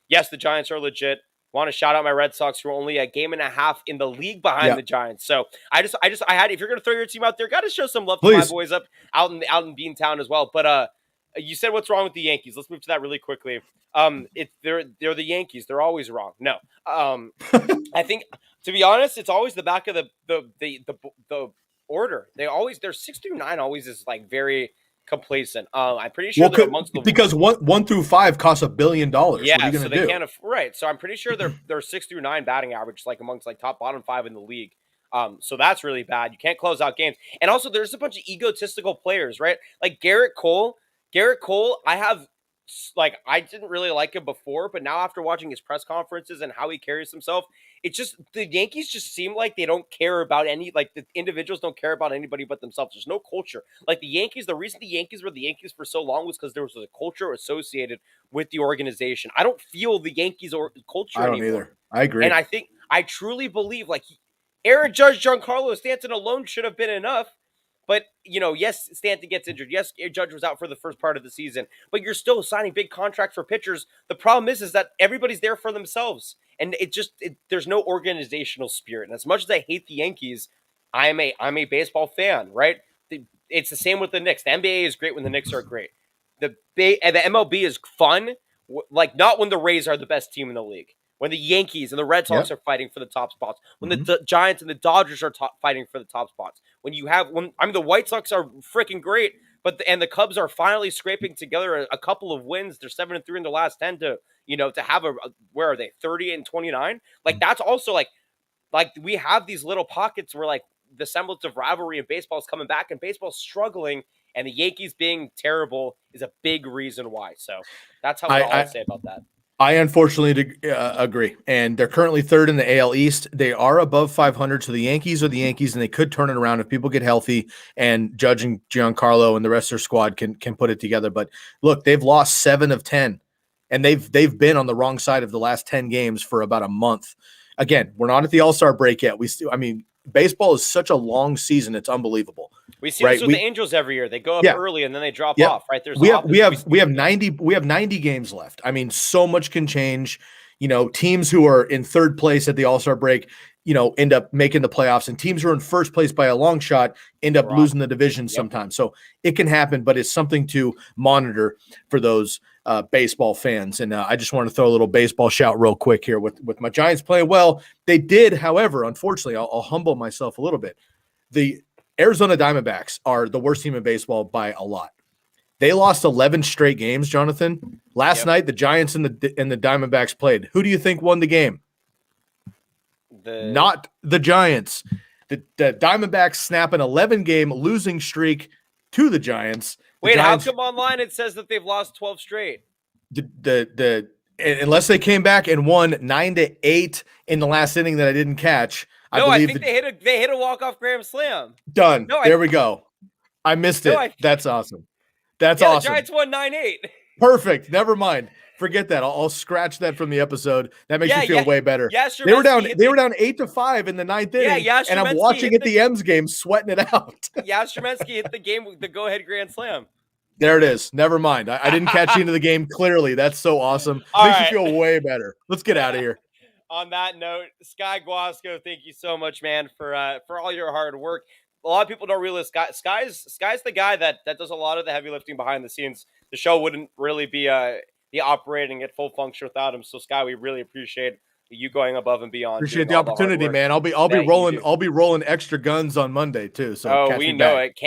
Yes, the Giants are legit. Want to shout out my Red Sox, who are only a game and a half in the league behind the Giants. So I had, if you're going to throw your team out there, got to show some love to my boys out in Beantown as well. But you said what's wrong with the Yankees. Let's move to that really quickly. They're the Yankees. They're always wrong. No, I think, to be honest, it's always the back of the order. Their 6 through 9 always is like very complacent. I'm pretty sure they're amongst the, because 1 through 5 costs $1 billion. Yeah, so they can't right. So I'm pretty sure their 6 through 9 batting average is like amongst like bottom 5 in the league. So that's really bad. You can't close out games. And also there's a bunch of egotistical players, right? Like Garrett Cole, I didn't really like him before, but now after watching his press conferences and how he carries himself, it's just, the Yankees just seem like they don't care about the individuals don't care about anybody but themselves. There's no culture. Like the Yankees, the reason the Yankees were the Yankees for so long was because there was a culture associated with the organization. I don't feel the Yankees or culture anymore. I don't either. I agree. And I truly believe, like, Aaron Judge, Giancarlo Stanton alone should have been enough. But, yes, Stanton gets injured. Yes, Judge was out for the first part of the season. But you're still signing big contracts for pitchers. The problem is that everybody's there for themselves. And there's no organizational spirit. And as much as I hate the Yankees, I'm a baseball fan, right? It's the same with the Knicks. The NBA is great when the Knicks are great. The MLB is fun, like not when the Rays are the best team in the league. When the Yankees and the Red Sox are fighting for the top spots, when the Giants and the Dodgers are fighting for the top spots, the White Sox are freaking great, But the Cubs are finally scraping together a couple of wins. They're 7-3 in the last 10 to to have where are they 30-29? Like that's also like we have these little pockets where like the semblance of rivalry in baseball is coming back and baseball's struggling, and the Yankees being terrible is a big reason why. So that's all I'll say about that. I unfortunately agree, and they're currently third in the AL East. They are above 500, so the Yankees are the Yankees, and they could turn it around if people get healthy and Judge and Giancarlo and the rest of their squad can put it together. But look, they've lost 7 of 10, and they've been on the wrong side of the last 10 games for about a month. Again, we're not at the All-Star break yet. Baseball is such a long season; it's unbelievable. We see this with the Angels every year. They go up early and then they drop off. Right? We have 90 games left. I mean, so much can change. Teams who are in third place at the All-Star break, end up making the playoffs, and teams who are in first place by a long shot end up losing the division sometimes. So it can happen, but it's something to monitor for those baseball fans. And I just want to throw a little baseball shout real quick here with my Giants playing well. They did, however, unfortunately, I'll humble myself a little bit. The Arizona Diamondbacks are the worst team in baseball by a lot. They lost 11 straight games, Jonathan. Last night, the Giants and the Diamondbacks played. Who do you think won the game? Not the Giants. The Diamondbacks snap an 11-game losing streak to the Giants. Wait, how come online it says that they've lost 12 straight? Unless they came back and won 9-8 in the last inning that I didn't catch. I think they hit a walk-off grand slam. Done. There we go. I missed it. That's awesome. That's awesome. The Giants won 9-8. Perfect. Never mind. Forget that. I'll scratch that from the episode. That makes me feel way better. They were down 8-5 in the 9th inning, and I'm watching at the M's game, sweating it out. Yastrzemski hit the game with the go-ahead grand slam. There it is. Never mind. I didn't catch the end of the game clearly. That's so awesome. Makes me feel way better. Let's get out of here. On that note, Sky Guasco, thank you so much, man, for all your hard work. A lot of people don't realize Sky's the guy that does a lot of the heavy lifting behind the scenes. The show wouldn't really be operating at full function without him. So Sky, we really appreciate you going above and beyond. Appreciate the opportunity, man. I'll be rolling extra guns on Monday too. So we know it.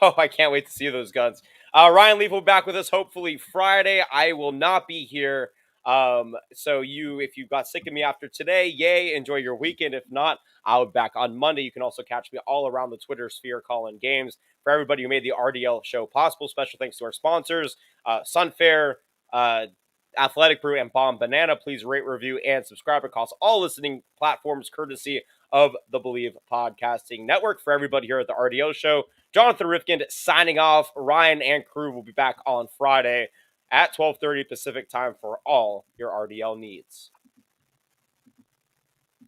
I can't wait to see those guns. Ryan Leaf will be back with us hopefully Friday. I will not be here. So if you got sick of me after today, yay, enjoy your weekend. If not, I'll be back on Monday. You can also catch me all around the Twitter sphere calling games. For everybody who made the RDL show possible, special thanks to our sponsors, SUNFARE, Athletic Brew, and Bomb Banana. Please rate, review, and subscribe across all listening platforms, courtesy of the Believe Podcasting Network. For everybody here at the RDL show, Jonathan Rifkind signing off. Ryan and crew will be back on Friday at 12:30 Pacific time for all your RDL needs.